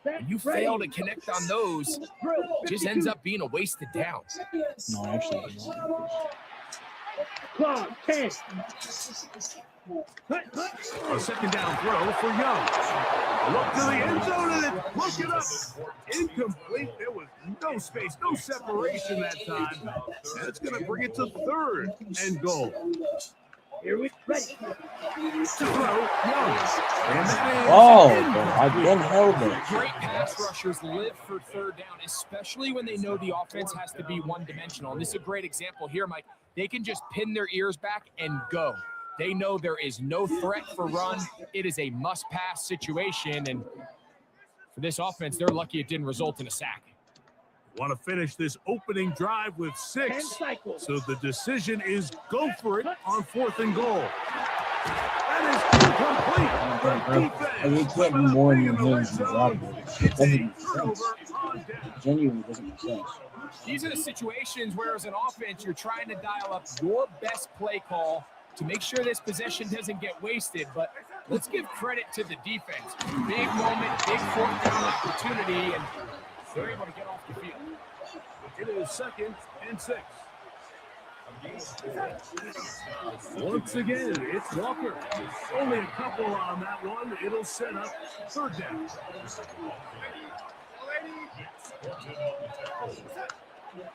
when you fail to connect on those, it just ends up being a wasted down.
No, actually.
Clock, 10. A 2nd down throw for Young. Look to the end zone and it's broken up. Incomplete. There was no space, no separation that time. And it's going to bring it to 3rd and goal. Here we go. To throw, Young. And that is
I've been held there.
Great pass rushers live for 3rd down, especially when they know the offense has to be one-dimensional. And this is a great example here, Mike. They can just pin their ears back and go. They know there is no threat for run. It is a must-pass situation, and for this offense, they're lucky it didn't result in a sack.
Want to finish this opening drive with 6, so the decision is go for it on 4th and goal. That is incomplete.
You can't do more than hands in the drop. Doesn't make sense. Genuinely doesn't make sense.
These are the situations where, as an offense, you're trying to dial up your best play call to make sure this possession doesn't get wasted. But let's give credit to the defense. Big moment, big 4th down opportunity, and they're able to get off the field.
It is 2nd and 6. Once again, it's Walker. Only a couple on that one. It'll set up 3rd down.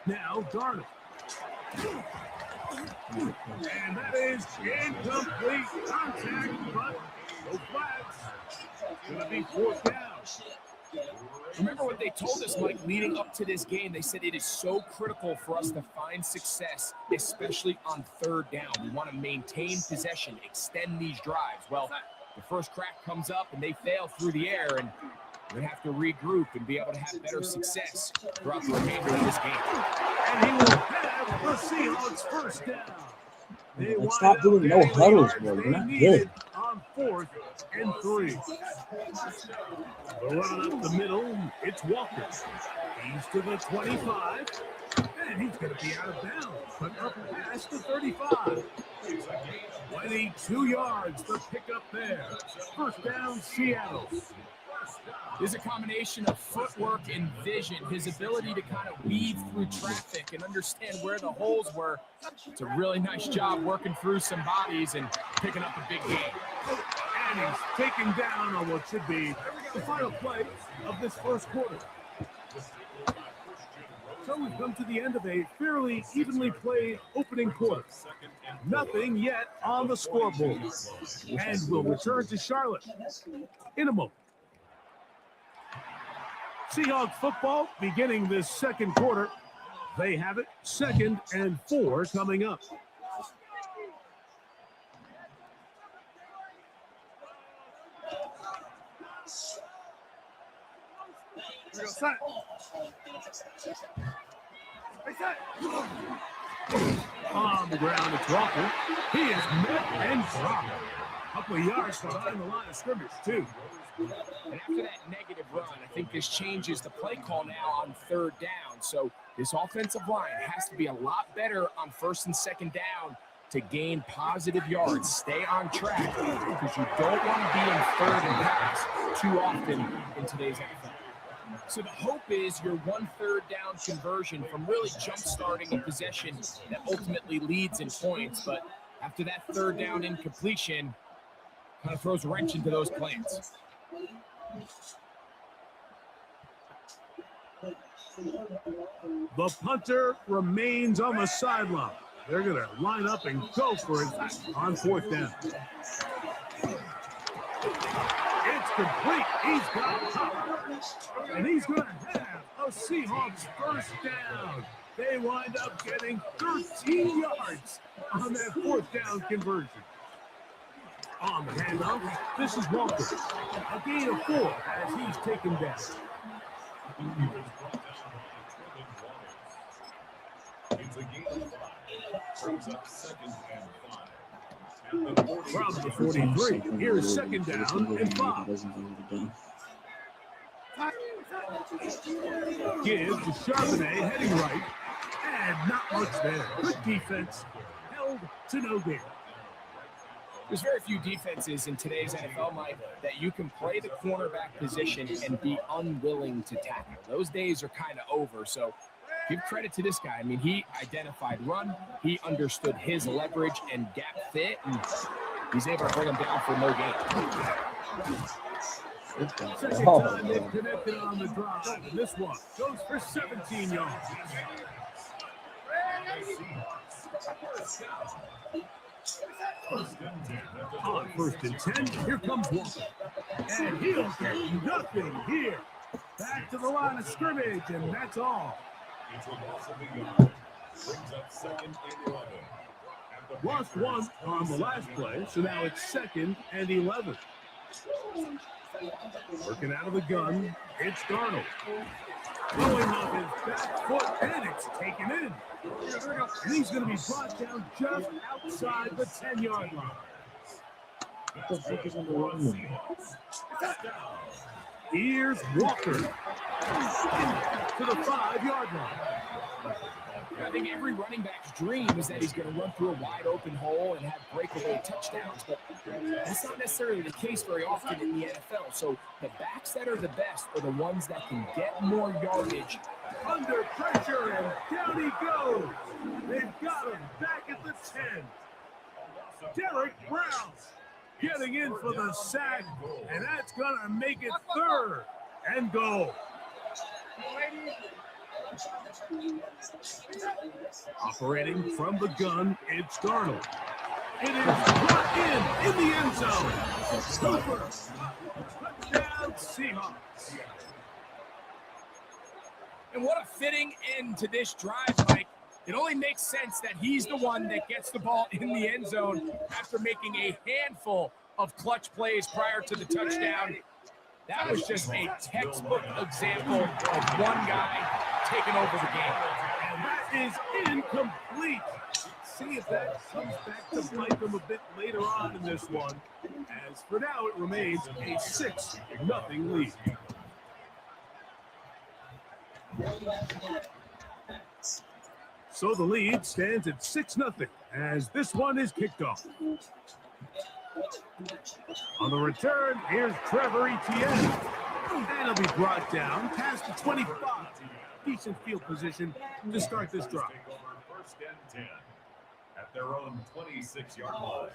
Now Darnold. And that is incomplete contact, but no flags. It's going to be 4th down.
Remember what they told us, Mike, leading up to this game. They said it is so critical for us to find success, especially on third down. We want to maintain possession, extend these drives. Well, the first crack comes up and they fail through the air, and we're going to have to regroup and be able to have better success throughout the remainder of this game.
And he will have the Seahawks first down. They
Like, stop doing no huddles, bro. You're not good.
On 4th and 3. The run up the middle, it's Walker. He's to the 25, and he's going to be out of bounds, but up past the 35. 22 yards, the pickup there. First down, Seattle.
There's a combination of footwork and vision, his ability to kind of weave through traffic and understand where the holes were. It's a really nice job working through some bodies and picking up a big game.
And he's taken down on what should be the final play of this first quarter. So we've come to the end of a fairly evenly played opening quarter. Nothing yet on the scoreboard. And we'll return to Charlotte in a moment. Seahawks football beginning this second quarter. They have it 2nd and 4 coming up. On the ground, it's Walker. He is met and dropped. A couple of yards behind the line of scrimmage, too.
And after that negative run, I think this changes the play call now on third down. So this offensive line has to be a lot better on 1st and 2nd down to gain positive yards. Stay on track because you don't want to be in 3rd and pass too often in today's NFL. So the hope is your 1 3rd down conversion from really jump-starting a possession that ultimately leads in points. But after that 3rd down incompletion, kind of throws a wrench into those plans.
The punter remains on the sideline. They're going to line up and go for it on 4th down. It's complete. He's got power. And he's going to have a Seahawks first down. They wind up getting 13 yards on that 4th down conversion. On the handoff, this is Walker. A gain of 4 as he's taken down.
It's a gain of 5. Brings up 2nd and 5.
From the 43, here's 2nd down and 5. Gives to Charbonnet heading right, and not much there. Good defense, held to no gain.
There's very few defenses in today's NFL, Mike, that you can play the cornerback position and be unwilling to tackle. Those days are kind of over, so give credit to this guy. I mean, he identified run, he understood his leverage and gap fit, and he's able to bring him down for no gain.
Second time they've connected on the drive, and this one goes for 17 yards. On 1st and 10, here comes Walker. And he'll get nothing here. Back to the line of scrimmage, and that's all.
It's a loss of a yard. Brings up 2nd and 11.
Lost 1 on the last play, so now it's 2nd and 11. Working out of the gun, it's Darnold. Throwing off his back foot, and it's taken in. And he's going to be brought down just outside the 10-yard line.
What the fuck is on the run?
Here's Walker to the 5-yard line.
I think every running back's dream is that he's going to run through a wide open hole and have breakaway touchdowns, but that's not necessarily the case very often in the NFL. So the backs that are the best are the ones that can get more yardage.
Under pressure, and down he goes. They've got him back at the 10. Derek Brown getting in for the sack, and that's going to make it 3rd and goal. Operating from the gun, it's Darnold. It is brought in the end zone. Super. Touchdown Seahawks.
And what a fitting end to this drive, Mike. It only makes sense that he's the one that gets the ball in the end zone after making a handful of clutch plays prior to the touchdown. That was just a textbook example of one guy taking over the game.
And that is incomplete. See if that comes back to bite them a bit later on in this one. As for now, it remains a 6-0 lead. So the lead stands at 6-0 as this one is kicked off. On the return, here's Trevor Etienne. And he'll be brought down past the 25. Decent field position to start this drive.
First and 10 at their own 26-yard line.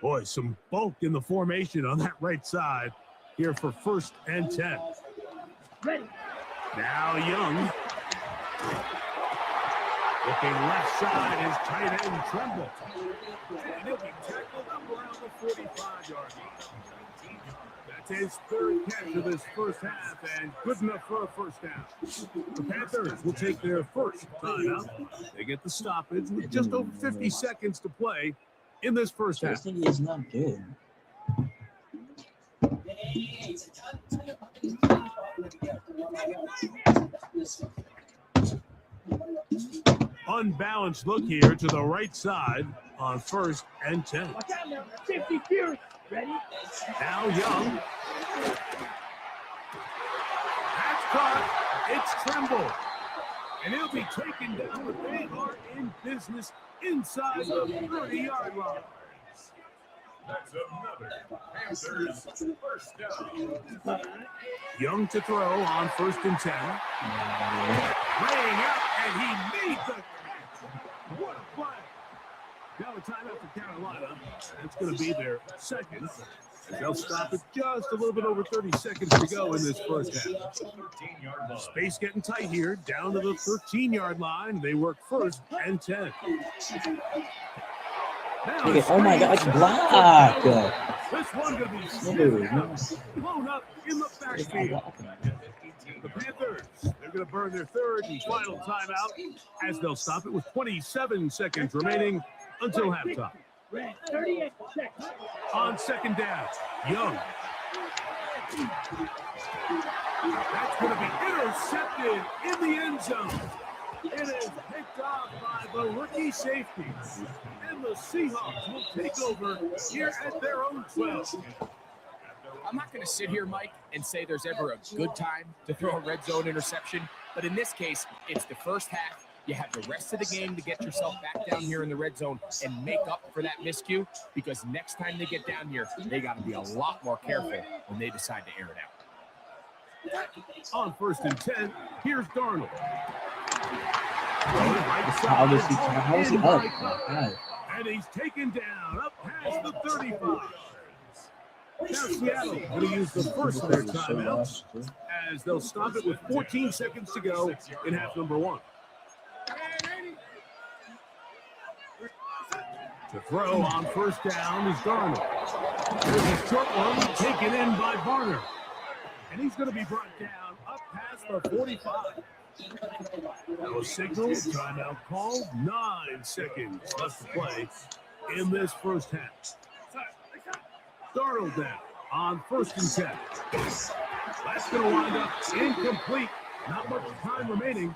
Boy, some bulk in the formation on that right side here for first and 10. Now Young. Looking left side is tight end Tremble. And he'll be tackled up around the 45-yard line. That's his third catch of this first half and good enough for a first down. The Panthers will take their first timeout. They get the stoppage with just over 50 seconds to play in this first half.
This is not good.
Unbalanced look here to the right side on first and 10. Now Young. That's caught. It's Tremble. And he'll be taken down, but they are in business inside the 30-yard line.
That's another Panthers first down.
Young to throw on first and 10. Laying out, and he made the catch. What a play. Now a timeout for Carolina. That's going to be their second. They'll stop it just a little bit over 30 seconds to go in this first half. Space getting tight here, down to the 13-yard line. They work first and 10. Now
Oh my God, like block.
this one going to be blown up in the backfield. The Panthers, they're going to burn their third and final timeout as they'll stop it with 27 seconds remaining until halftime. 38 seconds. On second down, Young. That's going to be intercepted in the end zone. It is picked off by the rookie safety. And the Seahawks will take over here at their own 12.
I'm not going to sit here, Mike, and say there's ever a good time to throw a red zone interception. But in this case, it's the first half. You have the rest of the game to get yourself back down here in the red zone and make up for that miscue, because next time they get down here, they got to be a lot more careful when they decide to air it out.
On first and 10, here's Darnold.
How is he up?
And he's taken down up past the 35. Now Seattle going to use the first of their timeouts as they'll stop it with 14 seconds to go in half number one. To throw on first down is Darnold. There's a short one taken in by Varner. And he's going to be brought down up past the 45. No signal, timeout called. 9 seconds left to play in this first half. Darnold down on first and 10. That's going to wind up incomplete. Not much time remaining.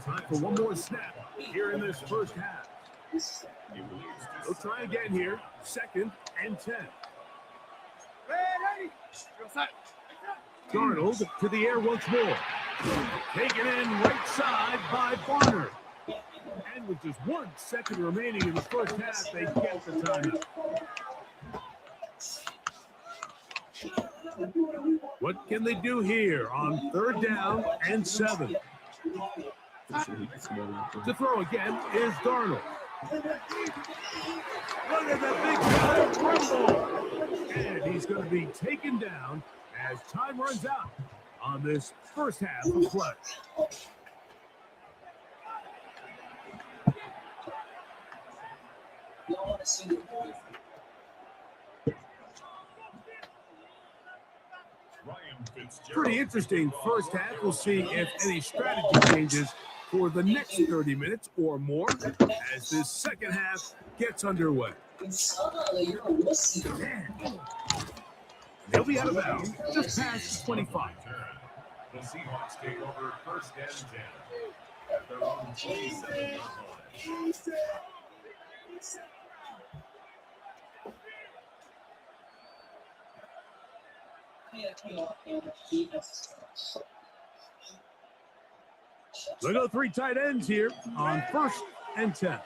Time for one more snap here in this first half. They'll try again here. Second and 10. Darnold to the air once more. Taken in right side by Varner. And with just 1 second remaining in the first half, they get the timeout. What can they do here on third down and 7? To throw again is Darnold. Look at that big guy rumble. And he's going to be taken down as time runs out on this first half of play. Pretty interesting first half. We'll see if any strategy changes for the next 30 minutes or more as this second half gets underway. They'll be out of bounds just past 25.
The Seahawks take over first and 10 at their own 27-yard line.
They go 3 tight ends here on first and 10.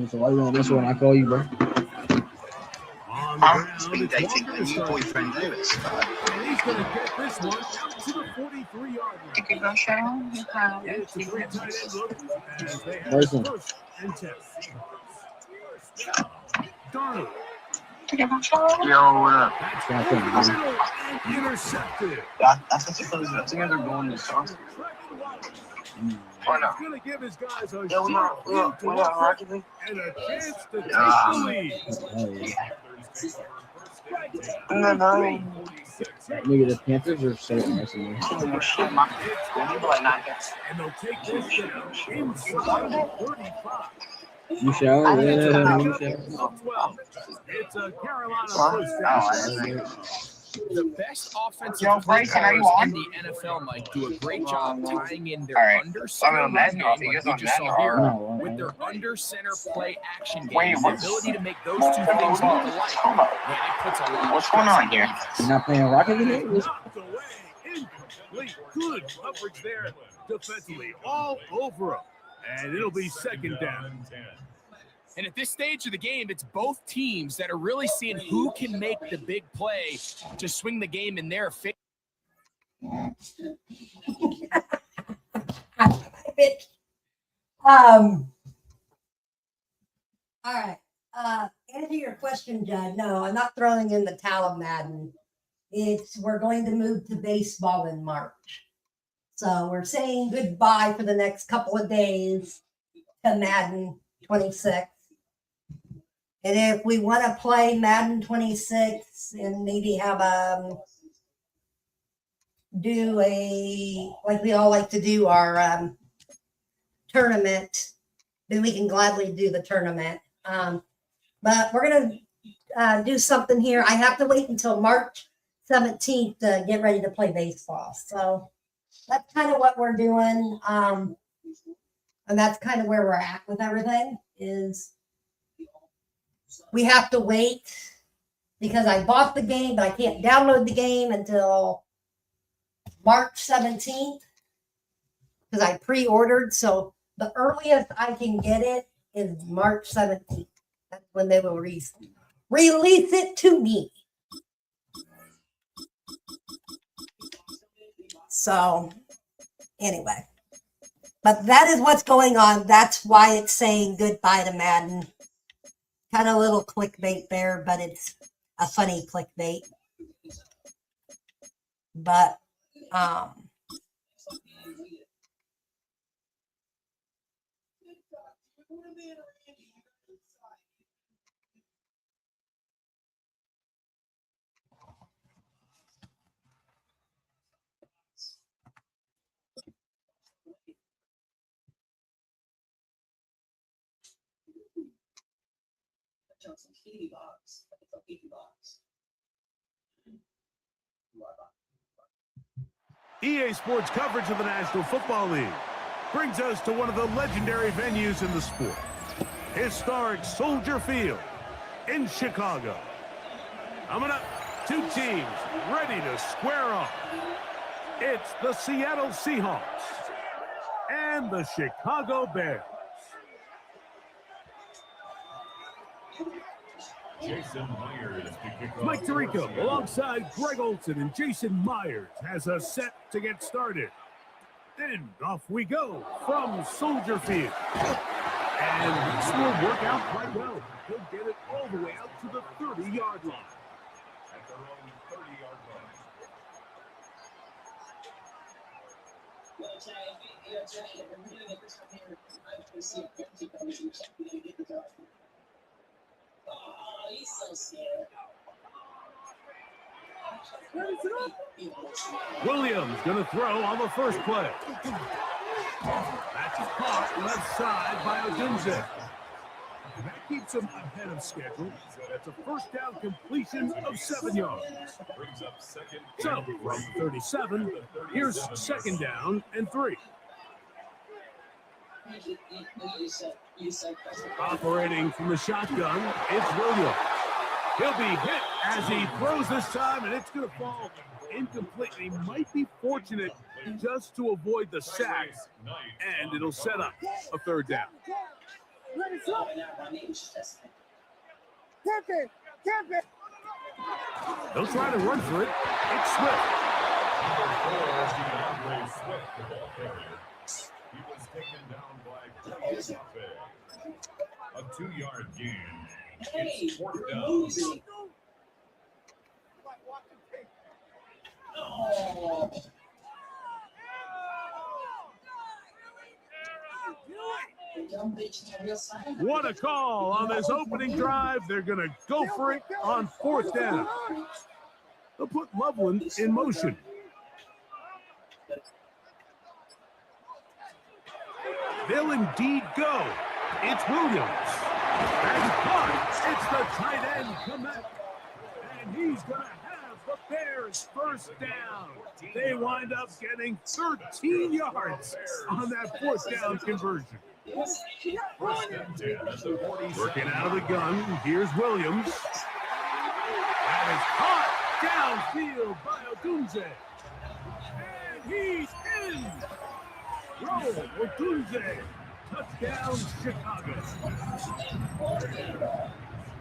So why you want this one? I call you, bro.
On the ground, it's Walker to start. And he's going to get this one out to the 43-yard line. It's a 3 tight end look as they have first and 10. Darnold.
Yo, what up?
That's middle and intercepted.
That's what you're I think they're going to start.
And he's going to give his guys a
Yo,
short field to work
Rocket
with and a chance to take the lead.
Nigga, the Panthers are so awesome.
And they'll take this down inside 35.
You shower? Yeah, you shower.
It's a Carolina first down.
The best offensive
Yo,
play
Bryson, are you
callers
on?
in the NFL, Mike, do a great job tying in their
All right.
under
I'm
center
on
run
Madden.
game,
You
like
guys
we
on
just saw
Madden
here,
or-
with their under center play action game.
Wait,
The
what's-
ability to make those two things look alike. Yeah, it puts a lot
What's
of
going
stress
on
on the
here?
defense.
You're not playing Rocket League?
Knocked away, incomplete. Good coverage there defensively, all over him. And it'll be second down.
And at this stage of the game, it's both teams that are really seeing who can make the big play to swing the game in their favor.
All right. Answer your question, Judd. No, I'm not throwing in the towel of Madden. We're going to move to baseball in March. So we're saying goodbye for the next couple of days to Madden 26. And if we want to play Madden 26 and maybe have like we all like to do our tournament, then we can gladly do the tournament. But we're going to do something here. I have to wait until March 17th to get ready to play baseball. So that's kind of what we're doing. And that's kind of where we're at with everything is we have to wait because I bought the game, but I can't download the game until March 17th because I pre-ordered. So the earliest I can get it is March 17th. That's when they will release it to me. So anyway, but that is what's going on. That's why it's saying goodbye to Madden. Kind of a little clickbait there, but it's a funny clickbait. But
EA Sports coverage of the National Football League brings us to one of the legendary venues in the sport, historic Soldier Field in Chicago. Coming up, two teams ready to square off. It's the Seattle Seahawks and the Chicago Bears.
Jason Myers to kick off.
Mike Tirico alongside Greg Olson and Jason Myers has us set to get started. Then off we go from Soldier Field. And this will work out quite well. He'll get it all the way out to the 30-yard line.
At their own 30-yard line.
Williams going to throw on the first play. That's caught left side by Odunze. That keeps him ahead of schedule. That's a first down completion of 7 yards. So from 37, here's second down and 3. Operating from the shotgun, it's Williams. He'll be hit as he throws this time, and it's going to fall incomplete. He might be fortunate just to avoid the sack, and it'll set up a third down. They'll try to run for it. It's Swift.
He was taken down by a 2-yard gain. It's 4th down.
What a call on this opening drive. They're going to go for it on 4th down. They'll put Loveland in motion. They'll indeed go. It's Williams. And caught. It's the tight end commit. And he's going to have the Bears first down. They wind up getting 13 yards on that 4th down conversion. Working out of the gun. Here's Williams. That is caught downfield by Odunze. And he's in. Roll Odunze. Touchdown, Chicago.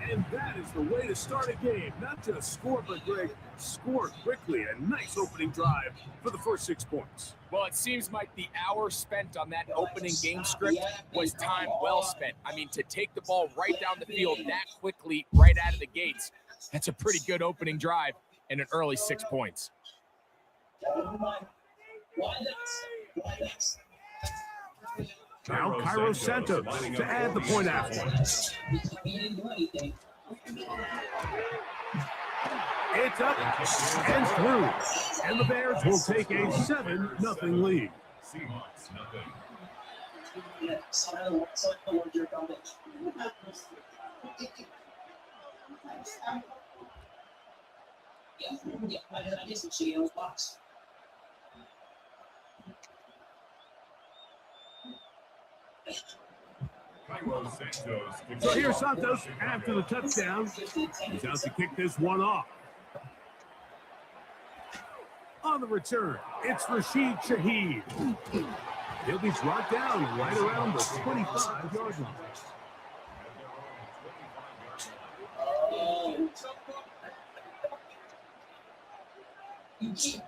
And that is the way to start a game. Not just score, but Greg, score quickly. A nice opening drive for the first 6 points.
Well, it seems like the hour spent on that opening game script was time well spent. I mean, to take the ball right down the field that quickly, right out of the gates, that's a pretty good opening drive and an early 6 points.
Now Cairo Santos to add the point after. It's up and through. And the Bears will take a 7-0 lead.
Seahawks, nothing.
So here's Santos after the touchdown. He's out to kick this one off. On the return, it's Rashid Shaheed. He'll be brought down right around the 25-yard line.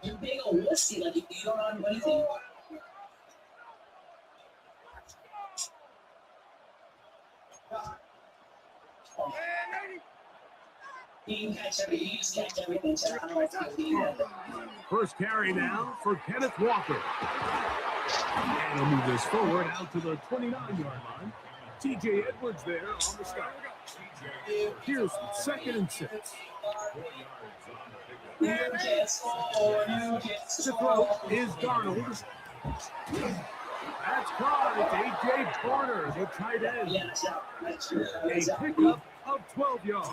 You're big on whiskey, like you don't know anything.
First carry now for Kenneth Walker. And he'll move this forward out to the 29-yard line. TJ Edwards there on the start. Here's 2nd and 6. To throw is Darnold. That's caught. It's A.J. Barner, the tight end. A pickup of 12 yards.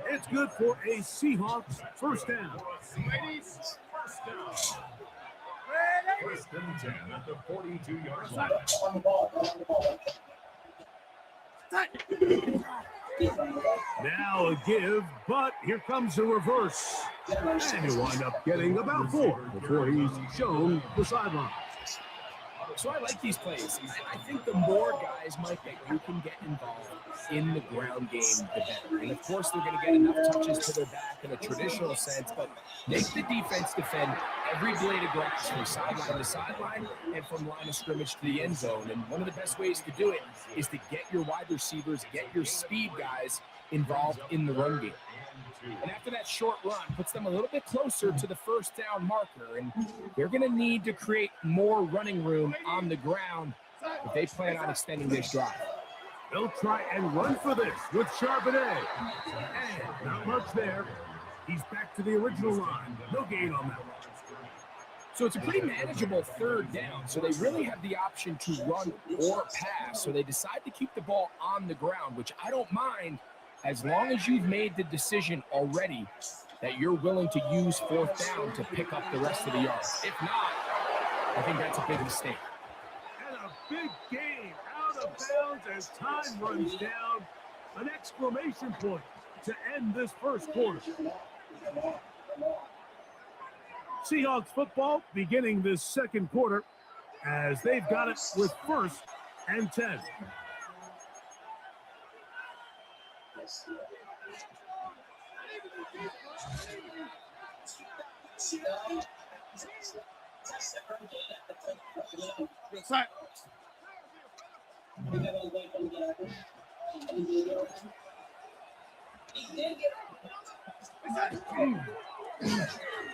It's good for a Seahawks first down.
First and 10 at the 42-yard line.
Now a give, but here comes a reverse. And he'll wind up getting about 4 before he's shown the sideline.
So I like these plays. I think the more guys, Mike, that you can get involved in the ground game, the better. And of course, they're going to get enough touches to their back in a traditional sense, but make the defense defend every blade of grass from sideline to sideline and from line of scrimmage to the end zone. And one of the best ways to do it is to get your wide receivers, get your speed guys involved in the run game. And after that short run, puts them a little bit closer to the first down marker. And they're going to need to create more running room on the ground if they plan on extending this drive.
They'll try and run for this with Charbonnet. And not much there. He's back to the original line. No gain on that one.
So it's a pretty manageable third down. So they really have the option to run or pass. So they decide to keep the ball on the ground, which I don't mind as long as you've made the decision already that you're willing to use fourth down to pick up the rest of the yards. If not, I think that's a big mistake.
And a big gain out of bounds as time runs down. An exclamation point to end this first quarter. Seahawks football beginning this second quarter as they've got it with 1st and 10.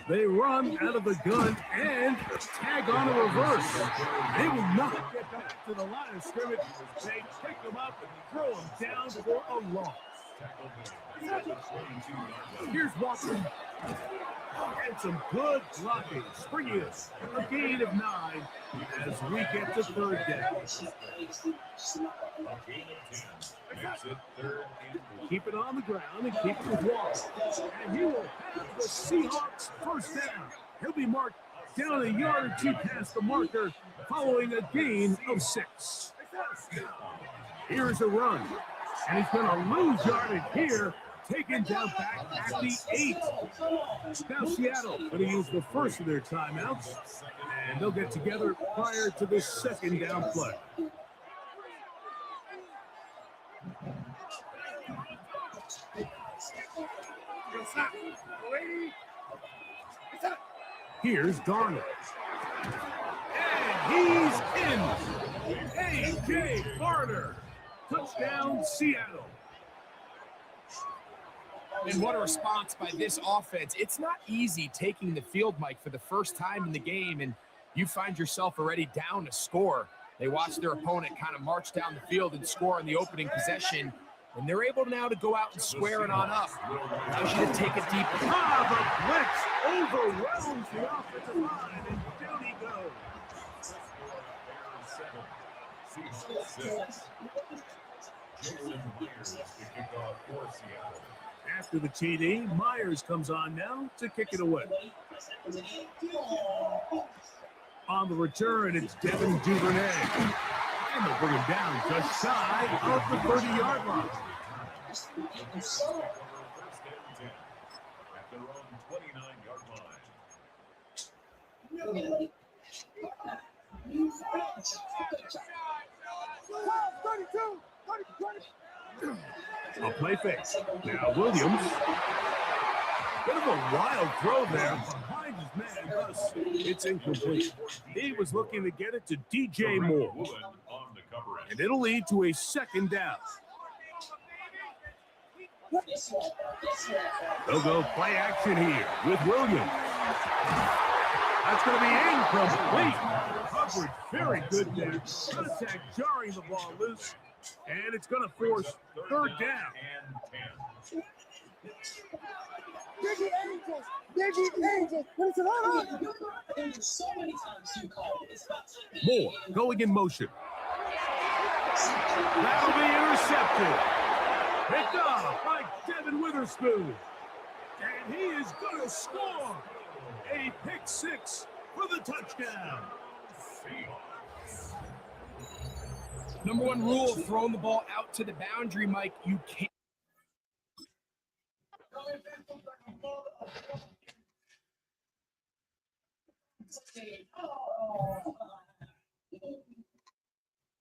They run out of the gun and tag on a reverse. They will not get back to the line of scrimmage. They pick them up and throw them down for a loss. Here's Walker. And some good blocking. Springy is a gain of 9 as we get to third down. Keep it on the ground and keep it with Walker. And he will have the Seahawks first down. He'll be marked down a yard or 2 past the marker following a gain of 6. Here's a run. And he's going to lose yardage here. Taken down back at the 8. Now Seattle going to use the first of their timeouts, and they'll get together prior to the second down play. Here's Darnold. And he's in. A.J. Barner. Touchdown, Seattle.
And what a response by this offense. It's not easy taking the field, Mike, for the first time in the game, and you find yourself already down a score. They watch their opponent kind of march down the field and score on the opening possession, and they're able now to go out and square it on up. Allows you to take a deep
The blitz overwhelms the offensive line, and down he goes. After the TD, Myers comes on now to kick it away. On the return, it's Devin Duvernay. And they'll bring him down just shy of the 30-yard line.
At their own 29-yard line.
A play fake. Now Williams. Bit of a wild throw there behind his man, thus it's incomplete. He was looking to get it to DJ Moore. And it'll lead to a second down. They'll go play action here with Williams. That's going to be incomplete. Coverage very good there. Contact jarring the ball loose. And it's going to force third down. Moore going in motion. That'll be intercepted. Picked off by Devin Witherspoon. And he is going to score a pick 6 for the touchdown.
Number one rule of throwing the ball out to the boundary, Mike, you can't.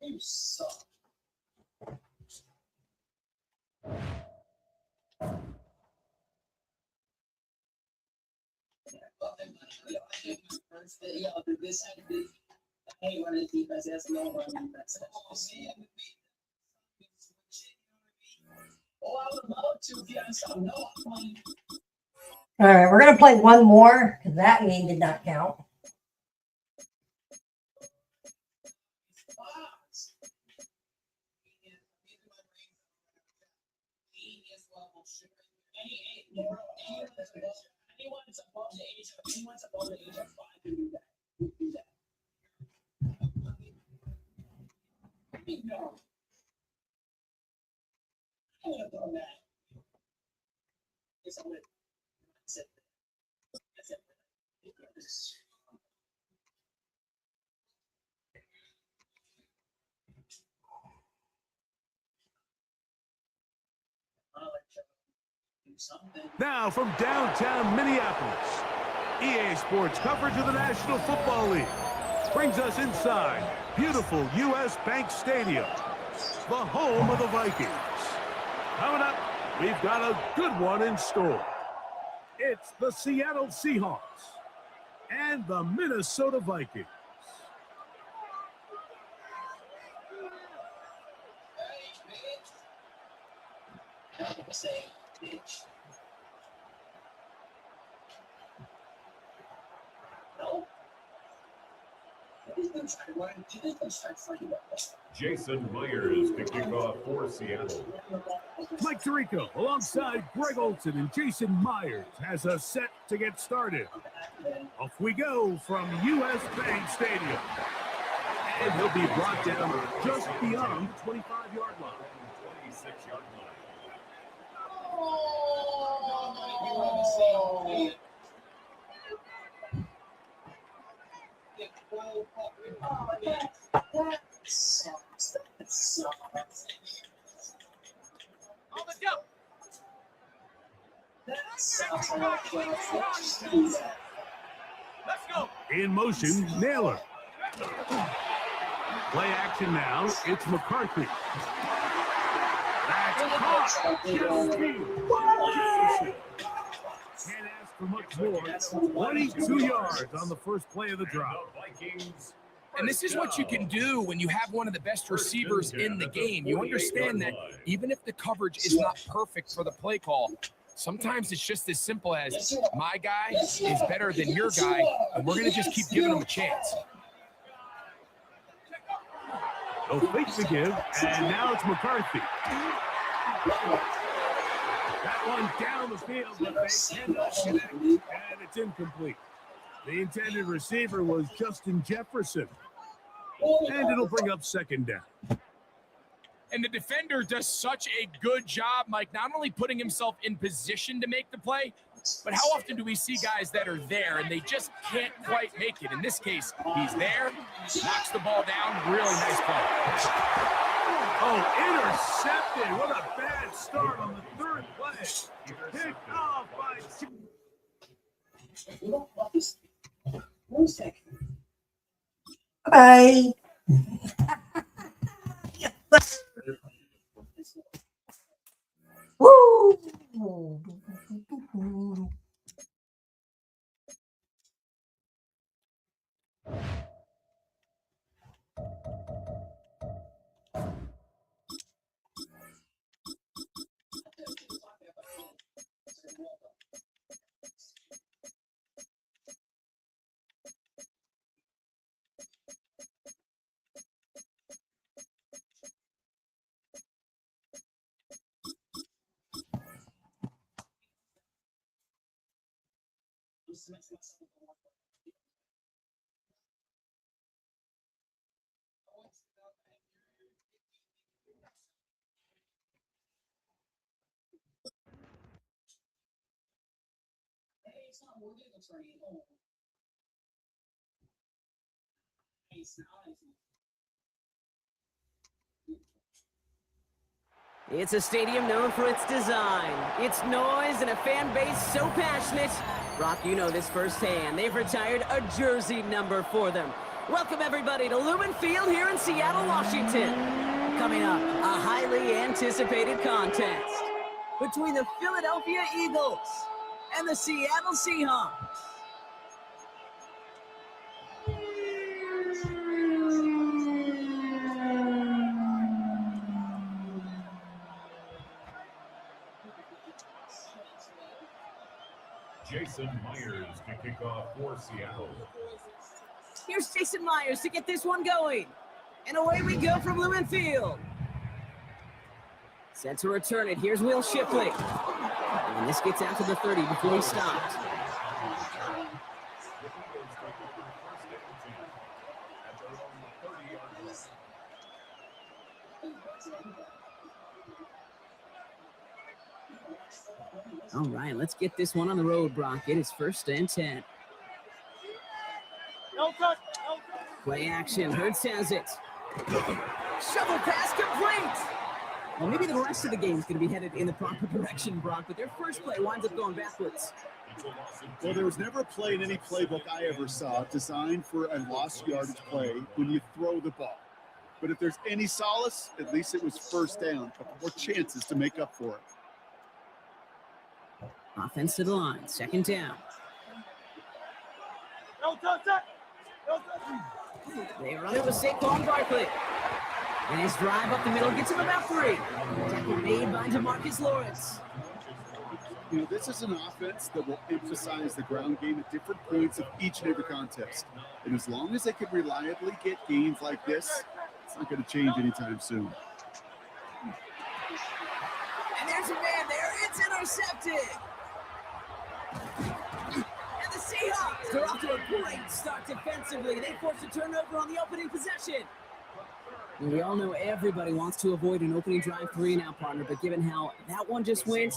You suck. I hate running defense. That's no running defense. Oh, I would love to. Yes, I know.
All right, we're going to play one more because that game did not count.
Now from downtown Minneapolis, EA Sports coverage of the National Football League brings us inside beautiful U.S. Bank Stadium, the home of the Vikings. Coming up, we've got a good one in store. It's the Seattle Seahawks and the Minnesota Vikings.
Jason Myers to kick off for Seattle.
Mike Tirico, alongside Greg Olson and Jason Myers, has us set to get started. Off we go from U.S. Bank Stadium. And he'll be brought down just beyond the 25-yard line.
26-yard line.
In motion, Naylor. Play action now. It's McCarthy. That's caught. Can't ask for much more. 22 yards on the first play of the drive.
And this is what you can do when you have one of the best receivers in the game. You understand that even if the coverage is not perfect for the play call, sometimes it's just as simple as my guy is better than your guy, and we're going to just keep giving him a chance.
No fake to give, and now it's McCarthy. That one down the field, but they cannot connect, and it's incomplete. The intended receiver was Justin Jefferson, and it'll bring up second down.
And the defender does such a good job, Mike, not only putting himself in position to make the play, but how often do we see guys that are there and they just can't quite make it? In this case, he's there, knocks the ball down, really nice play.
Oh, intercepted. What a bad start on the third play. Picked off by...
Bye. Woo!
It's a stadium known for its design, its noise, and a fan base so passionate. Brock, you know this firsthand. They've retired a jersey number for them. Welcome, everybody, to Lumen Field here in Seattle, Washington. Coming up, a highly anticipated contest between the Philadelphia Eagles and the Seattle Seahawks.
Jason Myers to kick off for Seattle.
Here's Jason Myers to get this one going. And away we go from Lumen Field. Set to return it. Here's Will Shipley. And this gets out to the 30 before he stopped. All right, let's get this one on the road, Brock. It is 1st and 10. Play action. Hurts has it. Shovel pass complete. Well, maybe the rest of the game is going to be headed in the proper direction, Brock, but their first play winds up going backwards.
Well, there was never a play in any playbook I ever saw designed for a lost yardage play when you throw the ball. But if there's any solace, at least it was 1st down. A couple more chances to make up for it.
Offense to the line. 2nd down. They run it with Saquon Barkley. And his drive up the middle gets him about 3. Tackle made by DeMarcus Lawrence.
You know, this is an offense that will emphasize the ground game at different points of each and every contest. And as long as they can reliably get gains like this, it's not going to change anytime soon.
And there's a man there. It's intercepted. And the Seahawks, they're off to a great start defensively. They forced a turnover on the opening possession. And we all know everybody wants to avoid an opening drive 3 now, partner, but given how that one just went,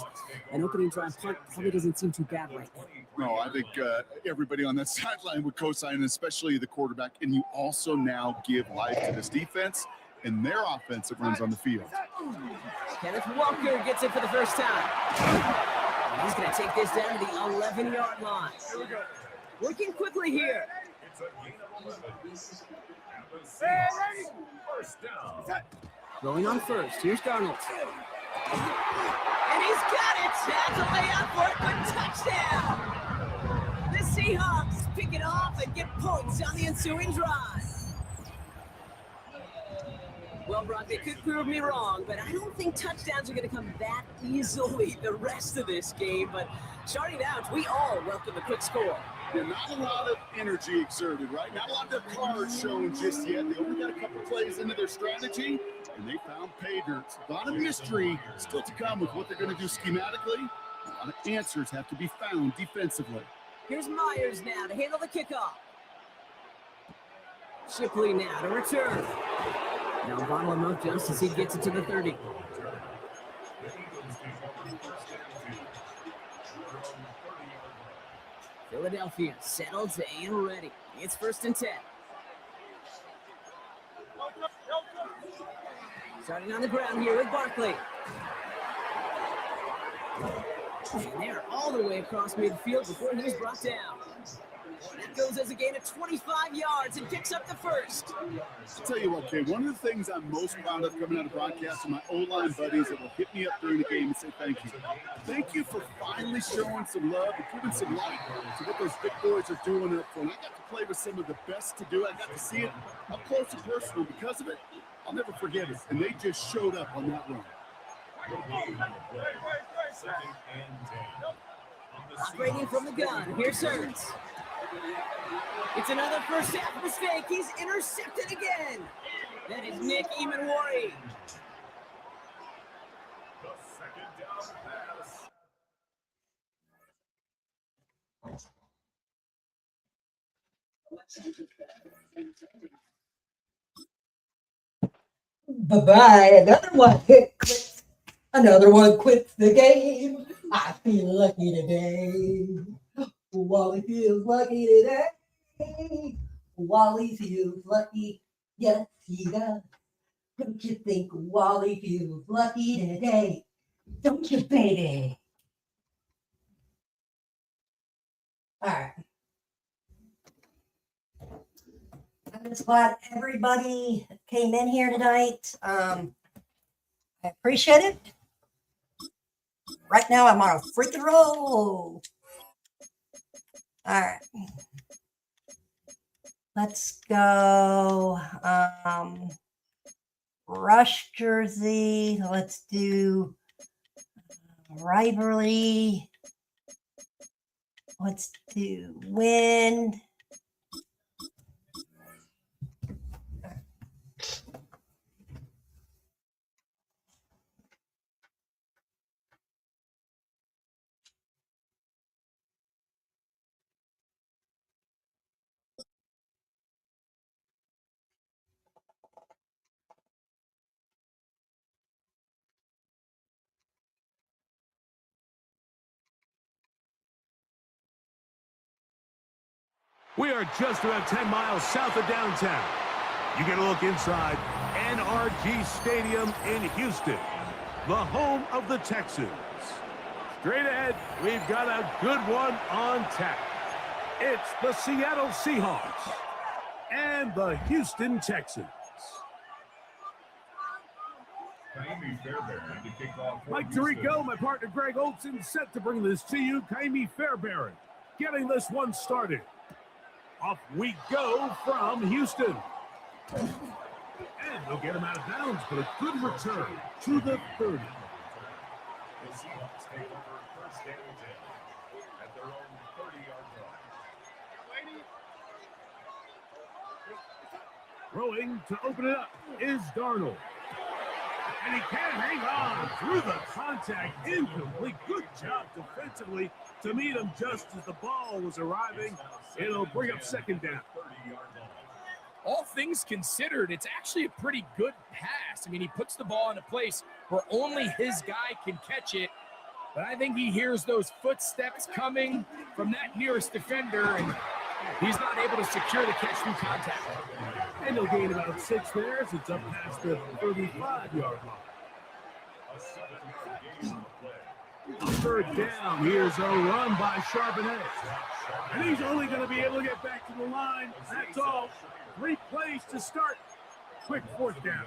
an opening drive punt probably doesn't seem too bad right now.
No, I think everybody on that sideline would co-sign, especially the quarterback. And you also now give life to this defense and their offense that runs on the field.
Kenneth Walker gets it for the first time. And he's going to take this down to the 11-yard line. Here we go. Working quickly here.
It's a gain of 11. First down.
Going on first. Here's Darnold. And he's got it. That's a layout for a good touchdown. The Seahawks pick it off and get points on the ensuing drive. Well, Brock, they could prove me wrong, but I don't think touchdowns are going to come that easily the rest of this game. But starting out, we all welcome the quick score.
Yeah, not a lot of energy exerted, right? Not a lot of cards shown just yet. They only got a couple plays into their strategy, and they found pay dirt. A lot of mystery still to come with what they're going to do schematically. A lot of answers have to be found defensively.
Here's Myers now to handle the kickoff. Shipley now to return. Now bottle him up just as he gets it to the 30. Philadelphia settled and ready. It's 1st and 10. Starting on the ground here with Barkley. And they're all the way across midfield before he's brought down. That goes as a gain of 25 yards and picks up the first.
I'll tell you what, Kay, one of the things I'm most proud of coming out of broadcast are my O-line buddies that will hit me up during the game and say thank you. Thank you for finally showing some love and giving some light to what those big boys are doing up front. I got to play with some of the best to do. I got to see it up close and personal. Because of it, I'll never forget it. And they just showed up on that run.
Operating from the gun, here's Hurts. It's another first half mistake. He's intercepted again. That is Nick Emanwari.
The 2nd down pass.
Bye-bye. Another one quits the game. I feel lucky today. Wally feels lucky today. Wally feels lucky. Yes, he does. Don't you think Wally feels lucky today? Don't you, baby? All right. I'm just glad everybody came in here tonight. I appreciate it. Right now, I'm on a freaking roll. All right. Let's go. Rush jersey. Let's do rivalry. Let's do wind.
We are just about 10 miles south of downtown. You get a look inside NRG Stadium in Houston, the home of the Texans. Straight ahead, we've got a good one on tap. It's the Seattle Seahawks and the Houston Texans.
Kaimi Fairbairn to kick off for
Mike
Houston.
Tirico, my partner Greg Olson, set to bring this to you. Kaimi Fairbairn getting this one started. Off we go from Houston. And they'll get him out of bounds, but a good return to the 30.
The Seahawks take over first down and 10 at their own 30-yard line.
Throwing to open it up is Darnold. And he can't hang on through the contact. Incomplete. Good job defensively to meet him just as the ball was arriving. It'll bring up second down.
All things considered, it's actually a pretty good pass. I mean, he puts the ball in a place where only his guy can catch it. But I think he hears those footsteps coming from that nearest defender, and he's not able to secure the catch through contact.
And he'll gain about 6 there as it's up past the 35-yard line. Third down. Here's a run by Charbonnet. And he's only going to be able to get back to the line. That's all. 3 plays to start. Quick fourth down.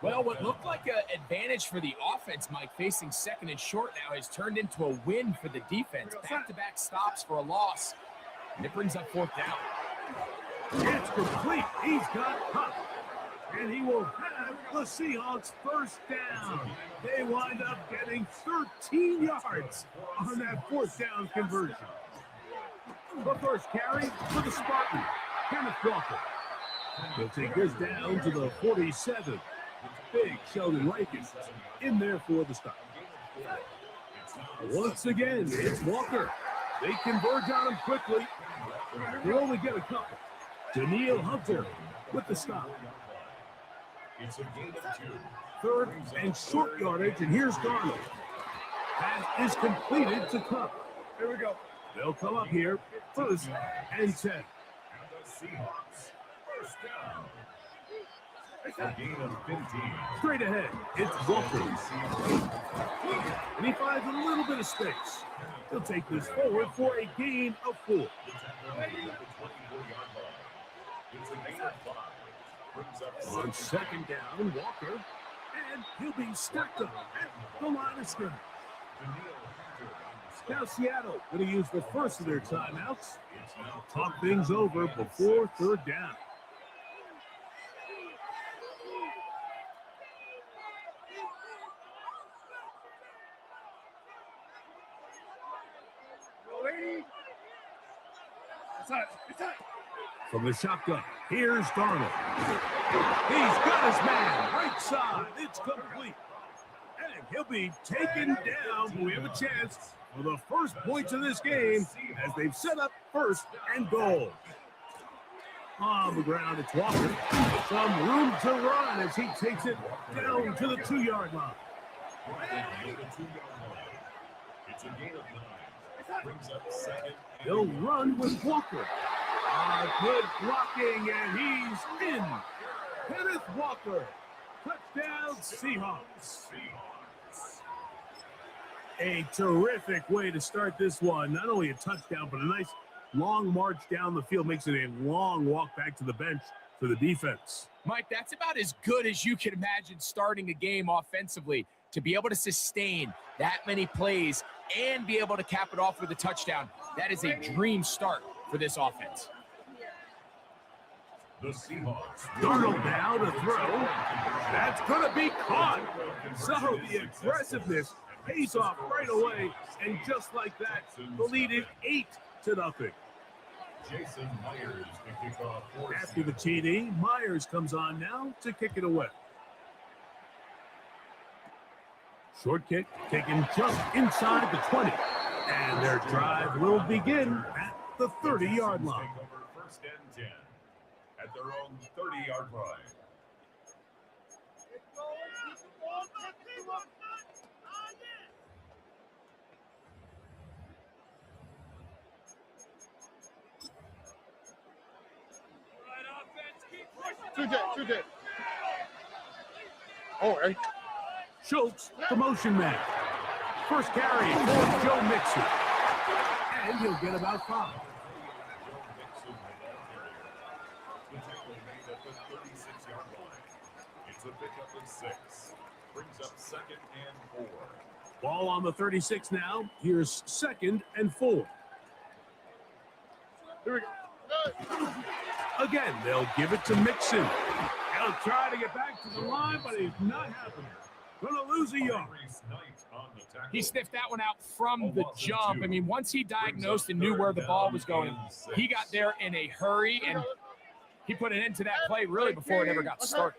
Well, what looked like an advantage for the offense, Mike, facing second and short now, has turned into a win for the defense. Back-to-back stops for a loss. And it brings up fourth down.
It's complete. He's got Huff. And he will have the Seahawks first down. They wind up getting 13 yards on that fourth down conversion. The first carry for the Spartan, Kenneth Walker. He'll take this down to the 47. Big Sheldon Rankin in there for the stop. Once again, it's Walker. They converge on him quickly. They only get a couple. Daniil Hunter with the stop.
It's a gain of 2.
Third and short yardage, and here's Darnold. Pass is completed to Cup. Here we go. They'll come up here, first and 10.
And the Seahawks first down. A gain of 15.
Straight ahead, it's Walker. And he finds a little bit of space. He'll take this forward for a gain of 4.
It's a gain of 5.
On second down, Walker, and he'll be stacked up at the line of scrimmage. Now Seattle going to use the first of their timeouts. Talk things over before third down. From the shotgun, here's Darnold. He's got his man, right side. It's complete. And he'll be taken down. We have a chance for the first points of this game as they've set up first and goal. On the ground, it's Walker. Some room to run as he takes it down to the 2-yard line.
It's a gain of 9. Brings up second.
He'll run with Walker. Good blocking, and he's in. Kenneth Walker. Touchdown, Seahawks. A terrific way to start this one. Not only a touchdown, but a nice long march down the field. Makes it a long walk back to the bench for the defense.
Mike, that's about as good as you can imagine starting a game offensively. To be able to sustain that many plays and be able to cap it off with a touchdown, that is a dream start for this offense.
The Seahawks.
Darnold now to throw. That's going to be caught. So the aggressiveness pays off right away. And just like that, the lead is 8-0.
Jason Myers to kick off.
After the TD, Myers comes on now to kick it away. Short kick taken just inside the 20. And their drive will begin at the 30-yard line.
First and 10 at their own 30-yard line.
All right. Schultz, the motion man. First carry for Joe Mixon. And he'll get about 5.
It's a pickup of 6. Brings up 2nd and 4.
Ball on the 36 now. Here's 2nd and 4. Here we go. Again, they'll give it to Mixon. He'll try to get back to the line, but it's not happening. Gonna lose a yard.
He sniffed that one out from the jump. I mean, once he diagnosed and knew where the ball was going, he got there in a hurry, and he put an end to that play really before it ever got started.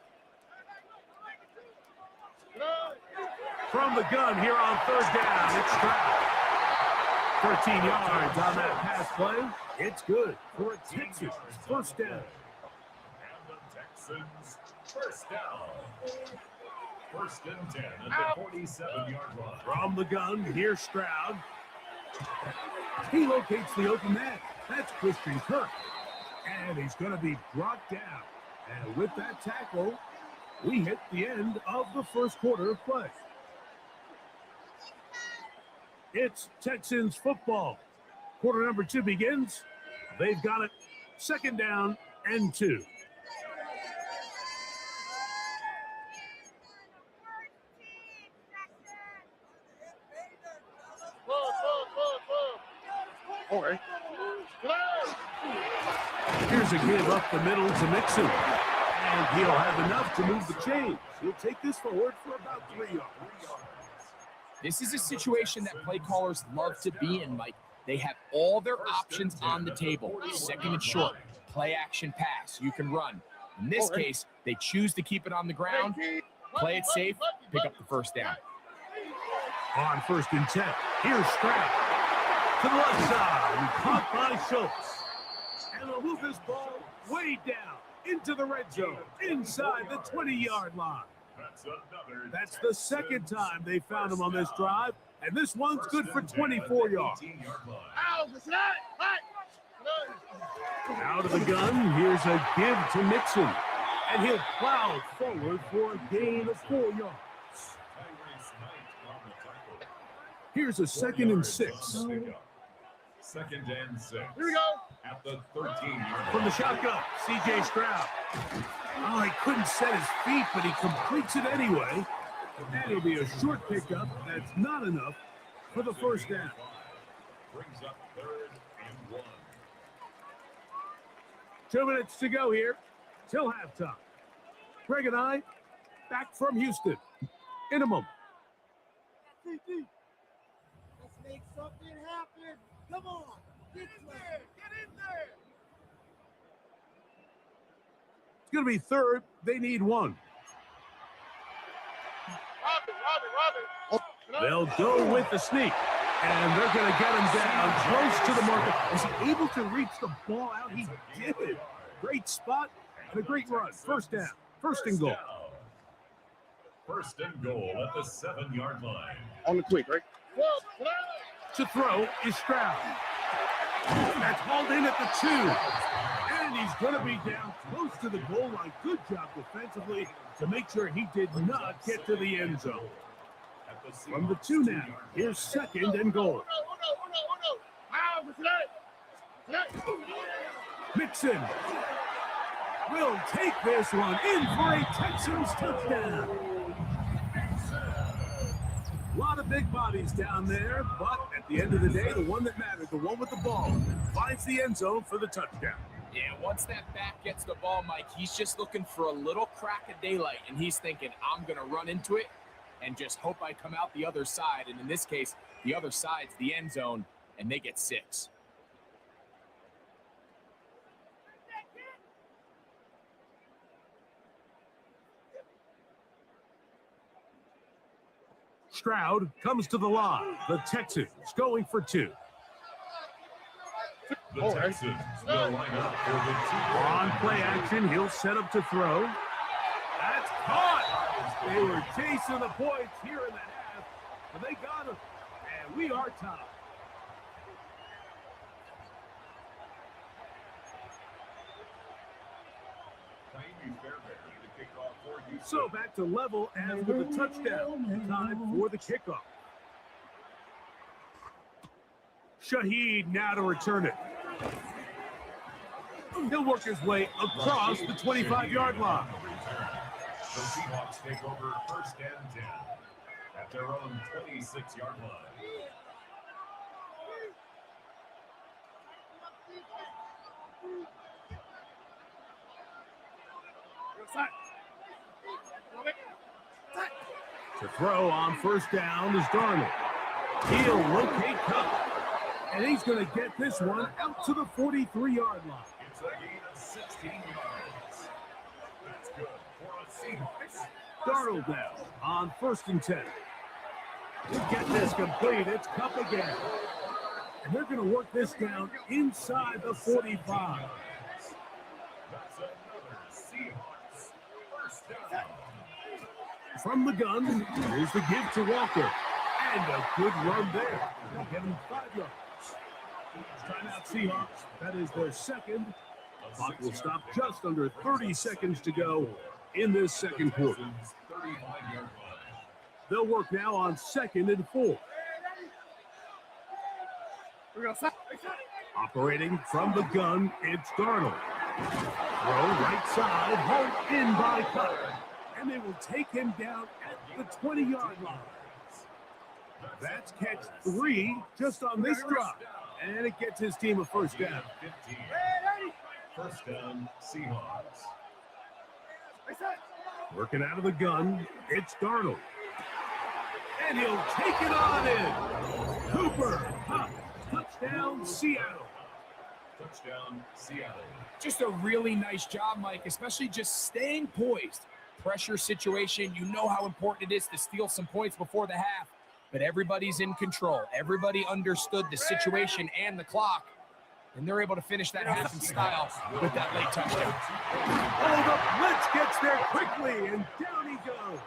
From the gun here on 3rd down, it's Stroud. 13 yards on that pass play. It's good for a Texans first down.
And the Texans first down. 1st and 10 at the 47-yard line.
From the gun, here's Stroud. He locates the open man. That's Christian Kirk. And he's going to be brought down. And with that tackle, we hit the end of the first quarter of play. It's Texans football. Quarter number 2 begins. They've got it 2nd down and 2.
All right.
Here's a give up the middle to Mixon. And he'll have enough to move the chains. He'll take this forward for about 3 yards.
This is a situation that play callers love to be in, Mike. They have all their options on the table. 2nd and short, play action pass. You can run. In this case, they choose to keep it on the ground, play it safe, pick up the first down.
On 1st and 10, here's Stroud. To the left side, caught by Schultz. And they'll move this ball way down into the red zone, inside the 20-yard line. That's the 2nd time they found him on this drive, and this one's good for 24 yards. Out of the gun, here's a give to Mixon, and he'll plow forward for a gain of 4 yards. Here's a 2nd and 6.
2nd and 6.
Here we go.
At the 13-yard
From the shotgun, C.J. Stroud. Oh, he couldn't set his feet, but he completes it anyway. And it'll be a short pickup. That's not enough for the first down.
Brings up 3rd and 1.
2 minutes to go here till halftime. Greg and I back from Houston in a moment.
Let's make something happen. Come on. Get in there. Get in there.
It's going to be 3rd. They need 1. They'll go with the sneak. And they're going to get him down close to the marker. Was he able to reach the ball out? He did. Great spot and a great run. First down. 1st and goal.
1st and goal at the 7-yard line.
On the quick, right?
To throw is Stroud. That's hauled in at the 2. And he's going to be down close to the goal line. Good job defensively to make sure he did not get to the end zone. From the 2 now, here's 2nd and goal. Mixon will take this one in for a Texans touchdown. A lot of big bodies down there, but at the end of the day, the one that mattered, the one with the ball, finds the end zone for the touchdown.
Yeah, once that back gets the ball, Mike, he's just looking for a little crack of daylight, and he's thinking, I'm going to run into it and just hope I come out the other side. And in this case, the other side's the end zone, and they get 6.
Stroud comes to the line. The Texans going for 2.
The Texans will line up for the 2.
On play action, he'll set up to throw. That's caught. They were chasing the points here in the half, but they got him. And we are tied. So back to level after the touchdown. Time for the kickoff. Shaheed now to return it. He'll work his way across the 25-yard line.
The Seahawks take over 1st and 10 at their own 26-yard line.
To throw on 1st down is Darnold. He'll locate Cup. And he's going to get this one out to the 43-yard line.
It's a gain of 16 yards. That's good for a Seahawks.
Darnold now on 1st and 10. To get this complete, it's Cup again. And they're going to work this down inside the 45.
That's another Seahawks 1st down.
From the gun, here's the give to Walker. And a good run there. They'll give him 5 yards. Timeout Seahawks. That is their second. The clock will stop just under 30 seconds to go in this second quarter. They'll work now on 2nd and 4. Operating from the gun, it's Darnold. Throw right side, home in by Cup. And they will take him down at the 20-yard line. That's catch 3 just on this drive. And it gets his team a 1st down.
1st down, Seahawks.
Working out of the gun, it's Darnold. And he'll take it on in. Cooper, Cup, touchdown, Seattle.
Touchdown, Seattle.
Just a really nice job, Mike, especially just staying poised. Pressure situation, you know how important it is to steal some points before the half, but everybody's in control. Everybody understood the situation and the clock, and they're able to finish that half in style with that late touchdown.
Oh, the blitz gets there quickly, and down he goes.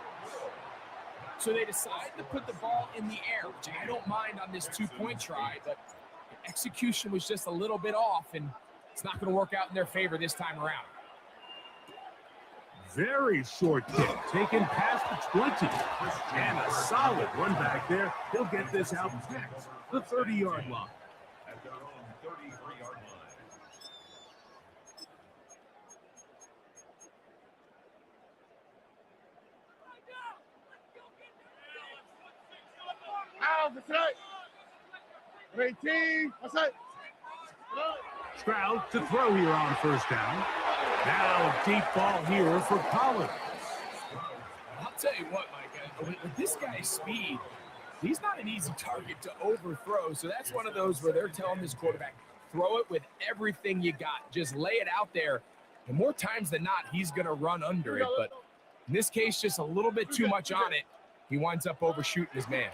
So they decide to put the ball in the air, which I don't mind on this 2-point try, but the execution was just a little bit off, and it's not going to work out in their favor this time around.
Very short kick, taken past the 20. And a solid run back there. He'll get this out past the 30-yard line.
At their own 33-yard line.
Out, that's right. 18, that's it.
Stroud to throw here on 1st down. Now a deep ball here for Collins.
I'll tell you what, Mike, with this guy's speed, he's not an easy target to overthrow. So that's one of those where they're telling this quarterback, throw it with everything you got. Just lay it out there. And more times than not, he's going to run under it. But in this case, just a little bit too much on it. He winds up overshooting his man.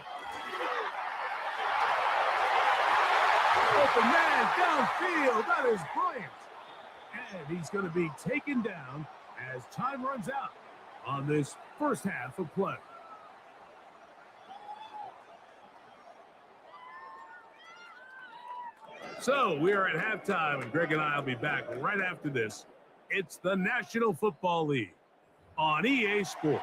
Open man downfield. That is brilliant. And he's going to be taken down as time runs out on this 1st half of play. So we are at halftime, and Greg and I will be back right after this. It's the National Football League on EA Sports.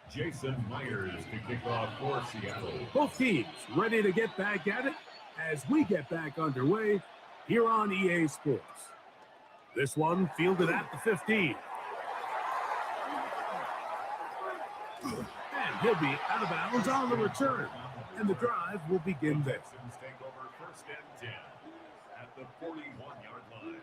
Jason Myers to kick off for Seattle.
Both teams ready to get back at it as we get back underway here on EA Sports. This one fielded at the 15. And he'll be out of bounds on the return. And the drive will begin there.
Texans take over 1st and 10 at the 41-yard line.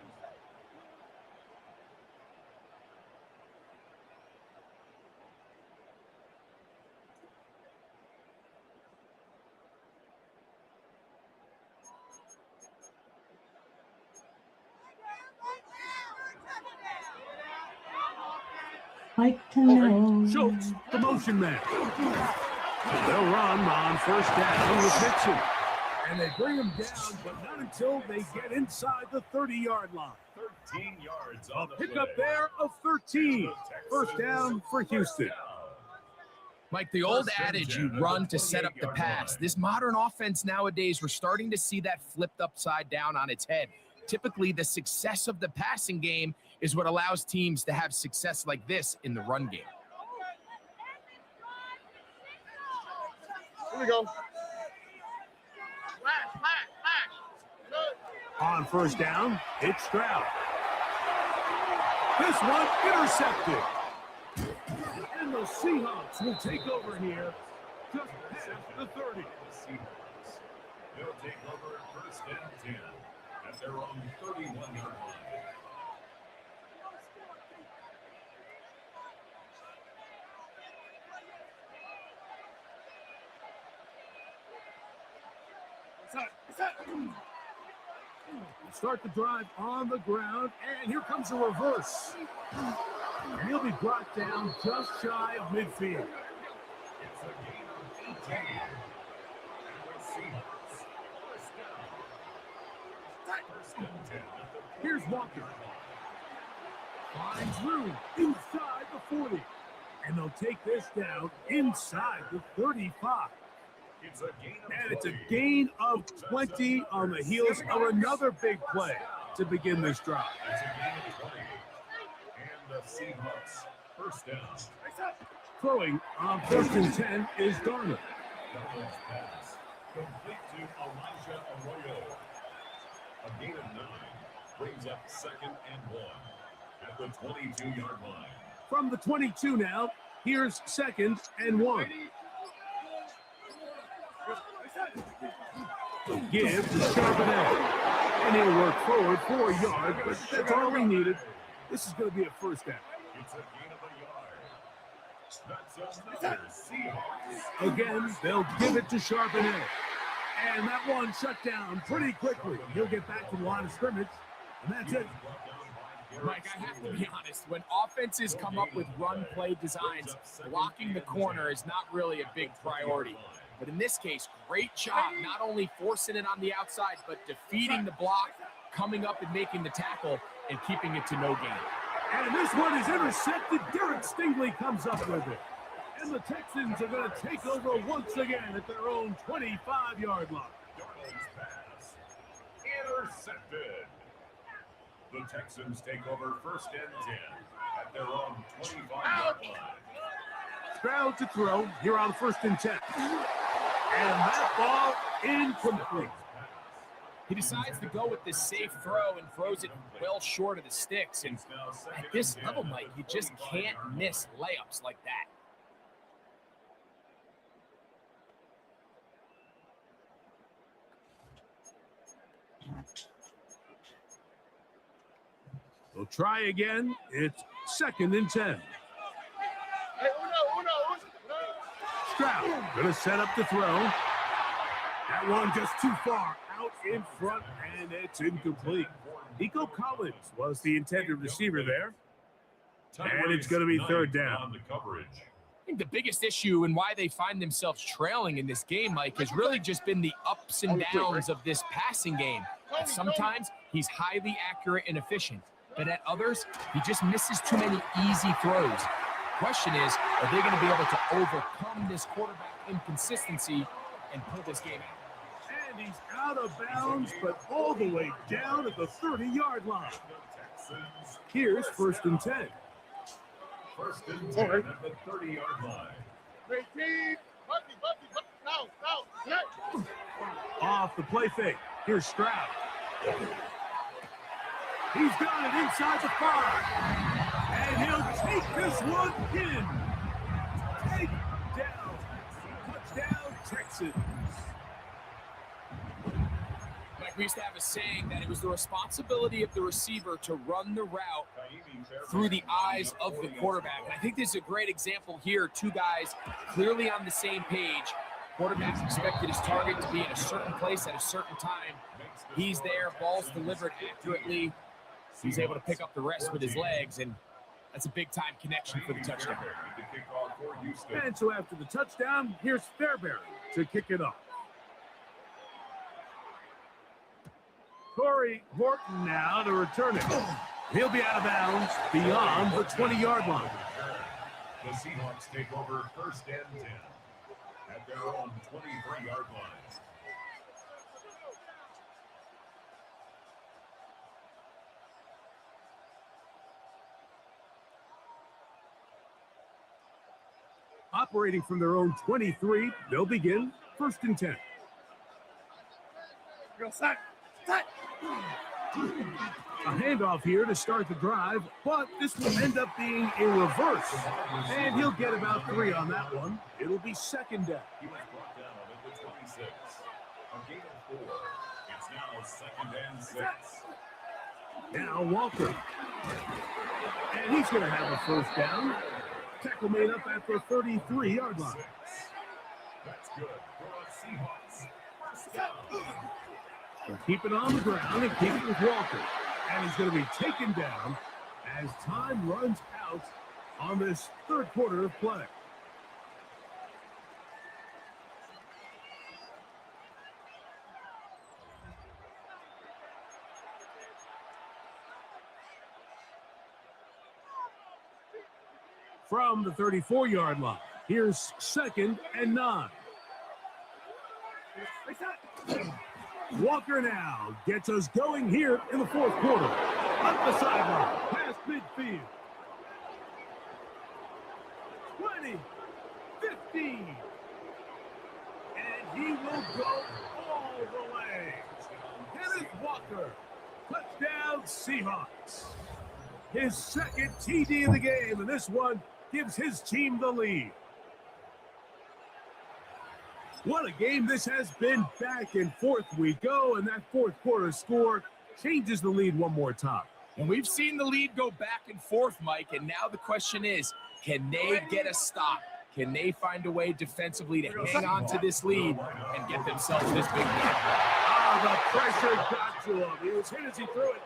Schultz, the motion man. They'll run on 1st down with Nixon. And they bring him down, but not until they get inside the 30-yard line.
13 yards
A
on the
pickup
play.
there of 13. 1st down for Houston.
Mike, the old adage, you run to set up the pass. This modern offense nowadays, we're starting to see that flipped upside down on its head. typically the success of the passing game is what allows teams to have success like this in the run game.
Here we go. On first down, it's Stroud. This one intercepted. And the Seahawks will take over here just past the 30.
They'll take over first and 10 at their own 31-yard line.
Start the drive on the ground, and here comes a reverse. And he'll be brought down just shy of midfield.
It's a gain of 18. And the Seahawks first and 10.
Here's Walker. Finds room inside the 40. And they'll take this down inside the 35.
It's a gain of
And it's a gain of 20 on the heels of another big play to begin this drive.
It's a gain of 20. And the Seahawks first down.
Throwing on first and 10 is Garner.
Garner's pass complete to Elijah Arroyo. A gain of 9 brings up second and 1 at the 22-yard line.
From the 22 now, here's second and 1. Give to Charbonnet. And he'll work forward 4 yards, but that's all he needed. This is going to be a first down.
It's a gain of a yard. That's another Seahawks.
Again, they'll give it to Charbonnet. And that one shut down pretty quickly. He'll get back to the line of scrimmage, and that's it.
Mike, I have to be honest. When offenses come up with run play designs, blocking the corner is not really a big priority. But in this case, great job not only forcing it on the outside, but defeating the block, coming up and making the tackle, and keeping it to no gain.
And this one is intercepted. Derek Stingley comes up with it. And the Texans are going to take over once again at their own 25-yard line.
Darnold's pass intercepted. The Texans take over first and 10 at their own 25-yard line.
Stroud to throw here on first and 10. And that ball incomplete.
He decides to go with this safe throw and throws it well short of the sticks. And at this level, Mike, you just can't miss layups like that.
They'll try again. It's second and 10. Stroud going to set up the throw. That one just too far out in front, and it's incomplete. Nico Collins was the intended receiver there. And it's going to be third down.
I think the biggest issue and why they find themselves trailing in this game, Mike, has really just been the ups and downs of this passing game. And sometimes he's highly accurate and efficient, but at others, he just misses too many easy throws. Question is, are they going to be able to overcome this quarterback inconsistency and pull this game out?
And he's out of bounds, but all the way down at the 30-yard line. Here's first and 10.
First and 10 at the 30-yard line.
Off the play fake. Here's Stroud. He's got it inside the 5. And he'll take this one in. Take down. Touchdown, Texans.
Mike, we used to have a saying that it was the responsibility of the receiver to run the route through the eyes of the quarterback. And I think this is a great example here. Two guys clearly on the same page. Quarterback expected his target to be in a certain place at a certain time. He's there, ball's delivered accurately. He's able to pick up the rest with his legs, and that's a big-time connection for the touchdown.
And so after the touchdown, here's Fairbairn to kick it off. Corey Horton now to return it. He'll be out of bounds beyond the 20-yard line.
The Seahawks take over first and 10 at their own 23-yard line.
Operating from their own 23, they'll begin 1st and 10. A handoff here to start the drive, but this will end up being a reverse. And he'll get about 3 on that one. It'll be 2nd down.
He was brought down at the 26. A gain of 4. It's now 2nd and 6.
Now Walker. And he's going to have a 1st down. Tackle made up at the 33-yard line.
That's good for the Seahawks.
They'll keep it on the ground and keep it with Walker. And he's going to be taken down as time runs out on this 3rd quarter of play. From the 34-yard line, here's 2nd and 9. Walker now gets us going here in the 4th quarter. Up the sideline, past midfield. 20, 15. And he will go all the way. Kenneth Walker, touchdown Seahawks. His 2nd TD of the game, and this one gives his team the lead. What a game this has been. Back and forth we go, and that 4th quarter score changes the lead one more time.
And we've seen the lead go back and forth, Mike, and now the question is, can they get a stop? Can they find a way defensively to hang on to this lead and get themselves this big win?
The pressure got to him. He was hit as he threw it.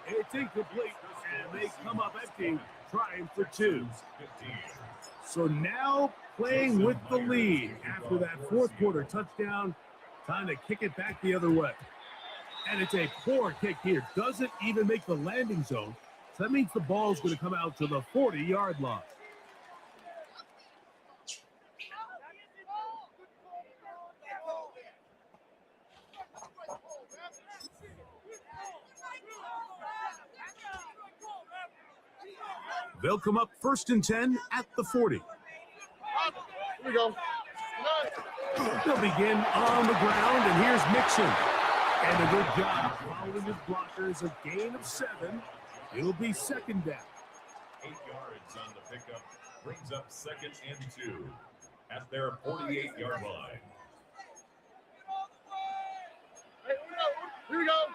It's incomplete, and they come up empty, trying for 2. So now playing with the lead after that 4th quarter touchdown, trying to kick it back the other way. And it's a poor kick here. Doesn't even make the landing zone. So that means the ball's going to come out to the 40-yard line. They'll come up 1st and 10 at the 40.
Here we go.
They'll begin on the ground, and here's Mixon. And a good job following his blockers. A gain of 7. It'll be 2nd down.
8 yards on the pickup brings up 2nd and 2 at their 48-yard line.
Here we go.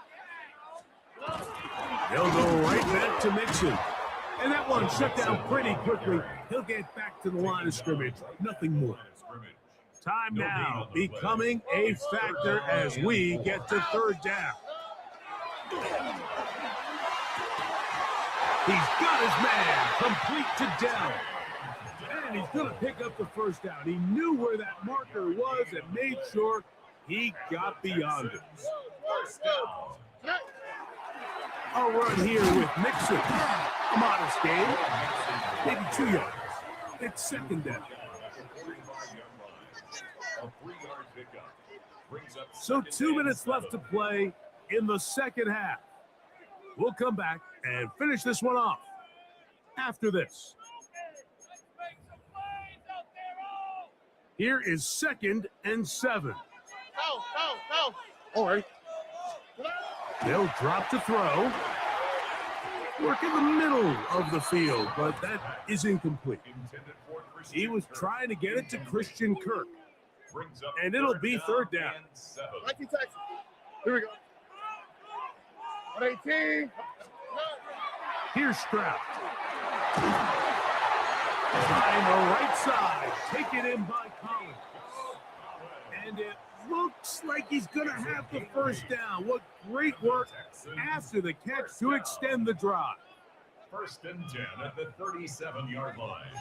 They'll go right back to Mixon. And that one shut down pretty quickly. He'll get back to the line of scrimmage. Nothing more. Time now becoming a factor as we get to 3rd down. He's got his man complete to down. And he's going to pick up the 1st down. He knew where that marker was and made sure he got beyond it. A run here with Mixon. A modest gain. Maybe 2 yards. It's 2nd down. So 2 minutes left to play in the 2nd half. We'll come back and finish this one off after this. Here is 2nd and 7.
All right.
They'll drop to throw. Work in the middle of the field, but that is incomplete. He was trying to get it to Christian Kirk. And it'll be 3rd down.
Here we go. 118.
Here's Stroud. Trying the right side. Taken in by Collins. And it looks like he's going to have the 1st down. What great work after the catch to extend the drive.
1st and 10 at the 37-yard line.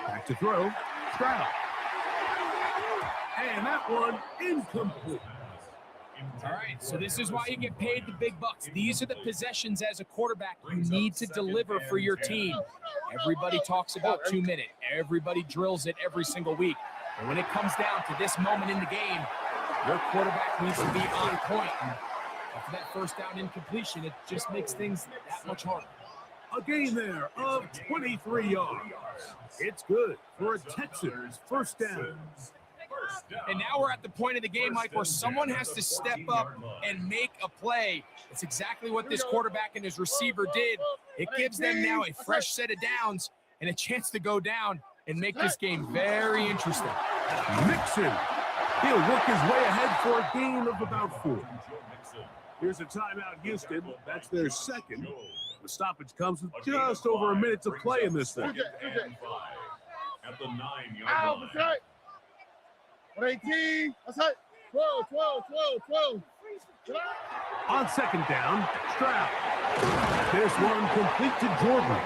Back to throw. Stroud. And that one incomplete.
All right, so this is why you get paid the big bucks. These are the possessions as a quarterback you need to deliver for your team. Everybody talks about 2 minute. Everybody drills it every single week. But when it comes down to this moment in the game, your quarterback needs to be on point. And after that 1st down incompletion, it just makes things that much harder.
A gain there of 23 yards. It's good for a Texans first down.
And now we're at the point of the game, Mike, where someone has to step up and make a play. It's exactly what this quarterback and his receiver did. It gives them now a fresh set of downs and a chance to go down and make this game very interesting.
Mixon. He'll work his way ahead for a gain of about 4. Here's a timeout, Houston. That's their second. The stoppage comes with just over a minute to play in this thing.
At the 9-yard line.
118. That's it. 12, 12, 12, 12.
On second down, Stroud. This one complete to Jordan.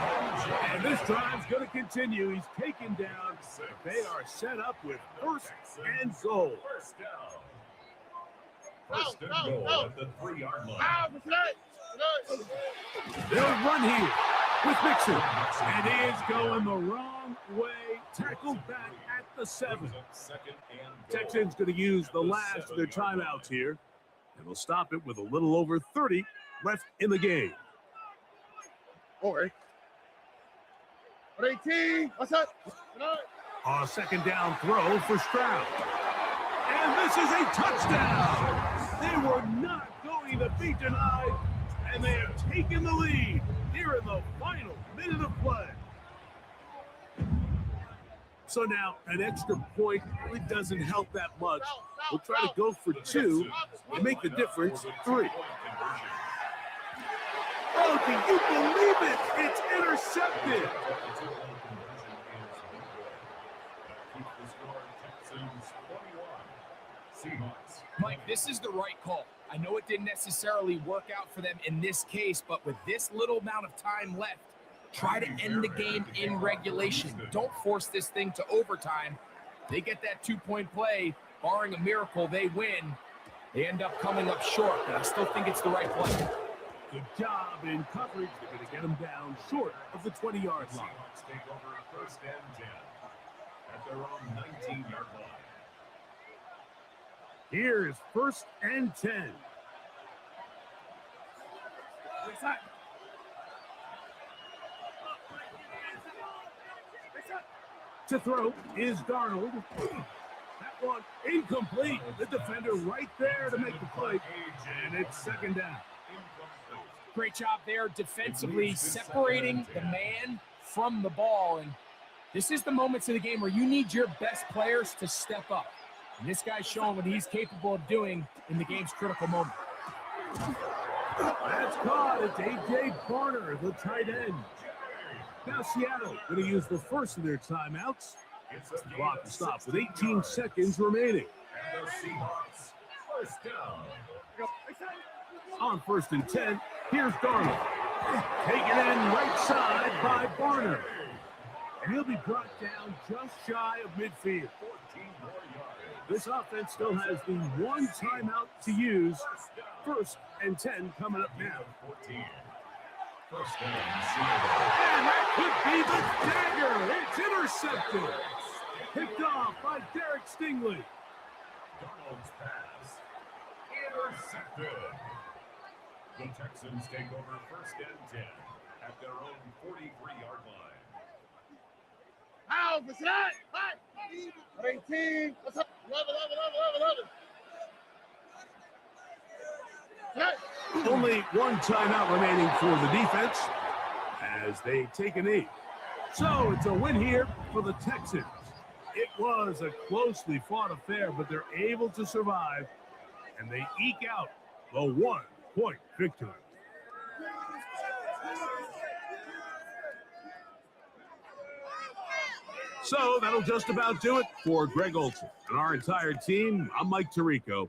And this drive's going to continue. He's taken down. They are set up with first and goal.
First and goal at the 3-yard line.
They'll run here with Mixon. And he is going the wrong way. Tackled back at the 7. Texans going to use the last of their timeouts here. And they'll stop it with a little over 30 left in the game.
Over. 118. What's up?
A second down throw for Stroud. And this is a touchdown. They were not going to be denied. And they have taken the lead here in the final minute of play. So now an extra point really doesn't help that much. We'll try to go for 2 and make the difference 3. Oh, can you believe it? It's intercepted.
Mike, this is the right call. I know it didn't necessarily work out for them in this case, but with this little amount of time left, try to end the game in regulation. Don't force this thing to overtime. They get that 2-point play. Barring a miracle, they win. They end up coming up short, but I still think it's the right play.
Good job in coverage. They're going to get them down short of the 20-yard line.
Take over first and 10 at their own 19-yard line.
Here's first and 10. To throw is Darnold. That one incomplete. The defender right there to make the play. And it's second down.
Great job there defensively, separating the man from the ball. And this is the moments of the game where you need your best players to step up. And this guy's showing what he's capable of doing in the game's critical moment.
That's caught. It's A.J. Barner, the tight end. Now Seattle going to use the first of their timeouts. Clock to stop with 18 seconds remaining.
And the Seahawks first down.
On first and 10, here's Darnold. Taken in right side by Barner. And he'll be brought down just shy of midfield. This offense still has the one timeout to use. First and 10 coming up now. And that could be the dagger. It's intercepted. Picked off by Derek Stingley.
Darnold's pass intercepted. The Texans take over first and 10 at their own 43-yard line.
How was that? 18. What's up? 11.
Only one timeout remaining for the defense as they take a knee. So it's a win here for the Texans. It was a closely fought affair, but they're able to survive, and they eke out the 1-point victory. So that'll just about do it for Greg Olson and our entire team. I'm Mike Tirico.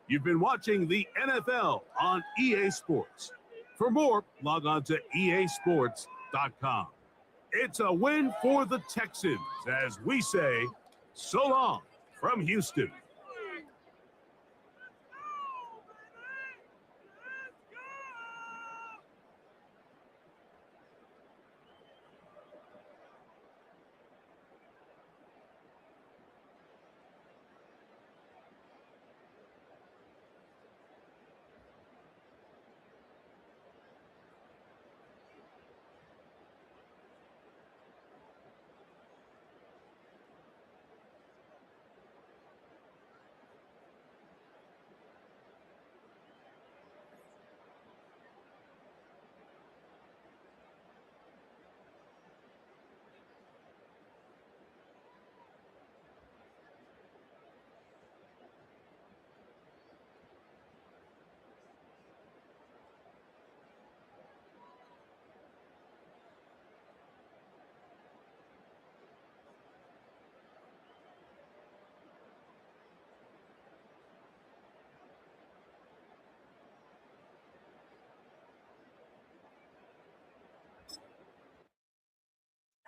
You've been watching the NFL on EA Sports. For more, log on to easports.com. It's a win for the Texans as we say, so long from Houston.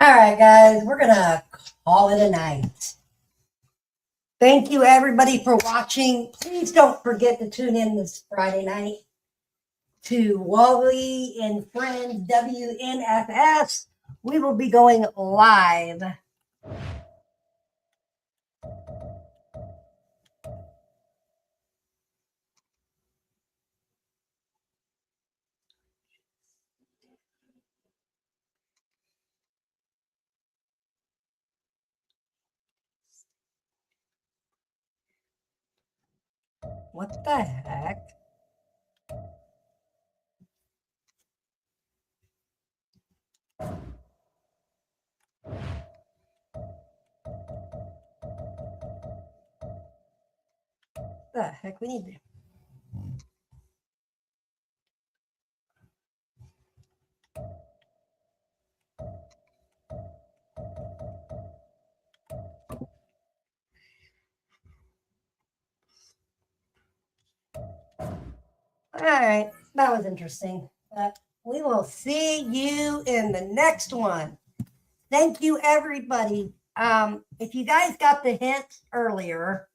All right, guys, we're going to call it a night. Thank you, everybody, for watching. Please don't forget to tune in this Friday night to Wally and Friends WNFS. We will be going live. What the heck? The heck we need to. All right, that was interesting. But we will see you in the next one. Thank you, everybody. If you guys got the hint earlier,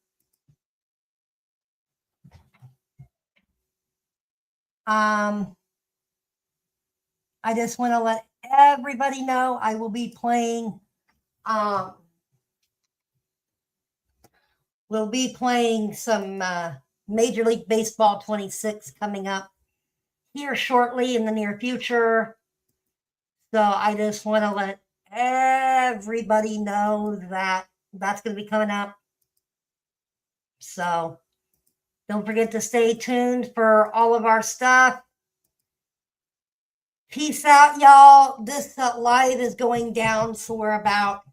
I just want to let everybody know I will be playing. We'll be playing some Major League Baseball 26 coming up here shortly in the near future. So I just want to let everybody know that that's going to be coming up. So don't forget to stay tuned for all of our stuff. Peace out, y'all. This live is going down for about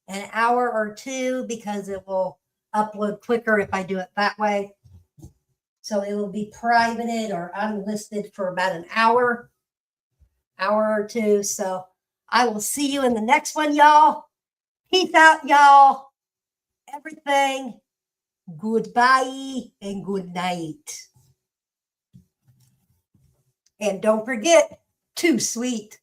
an hour or two because it will upload quicker if I do it that way. So it will be privated or unlisted for about an hour or two. So I will see you in the next one, y'all. Peace out, y'all. Everything. Goodbye and good night. And don't forget, too sweet.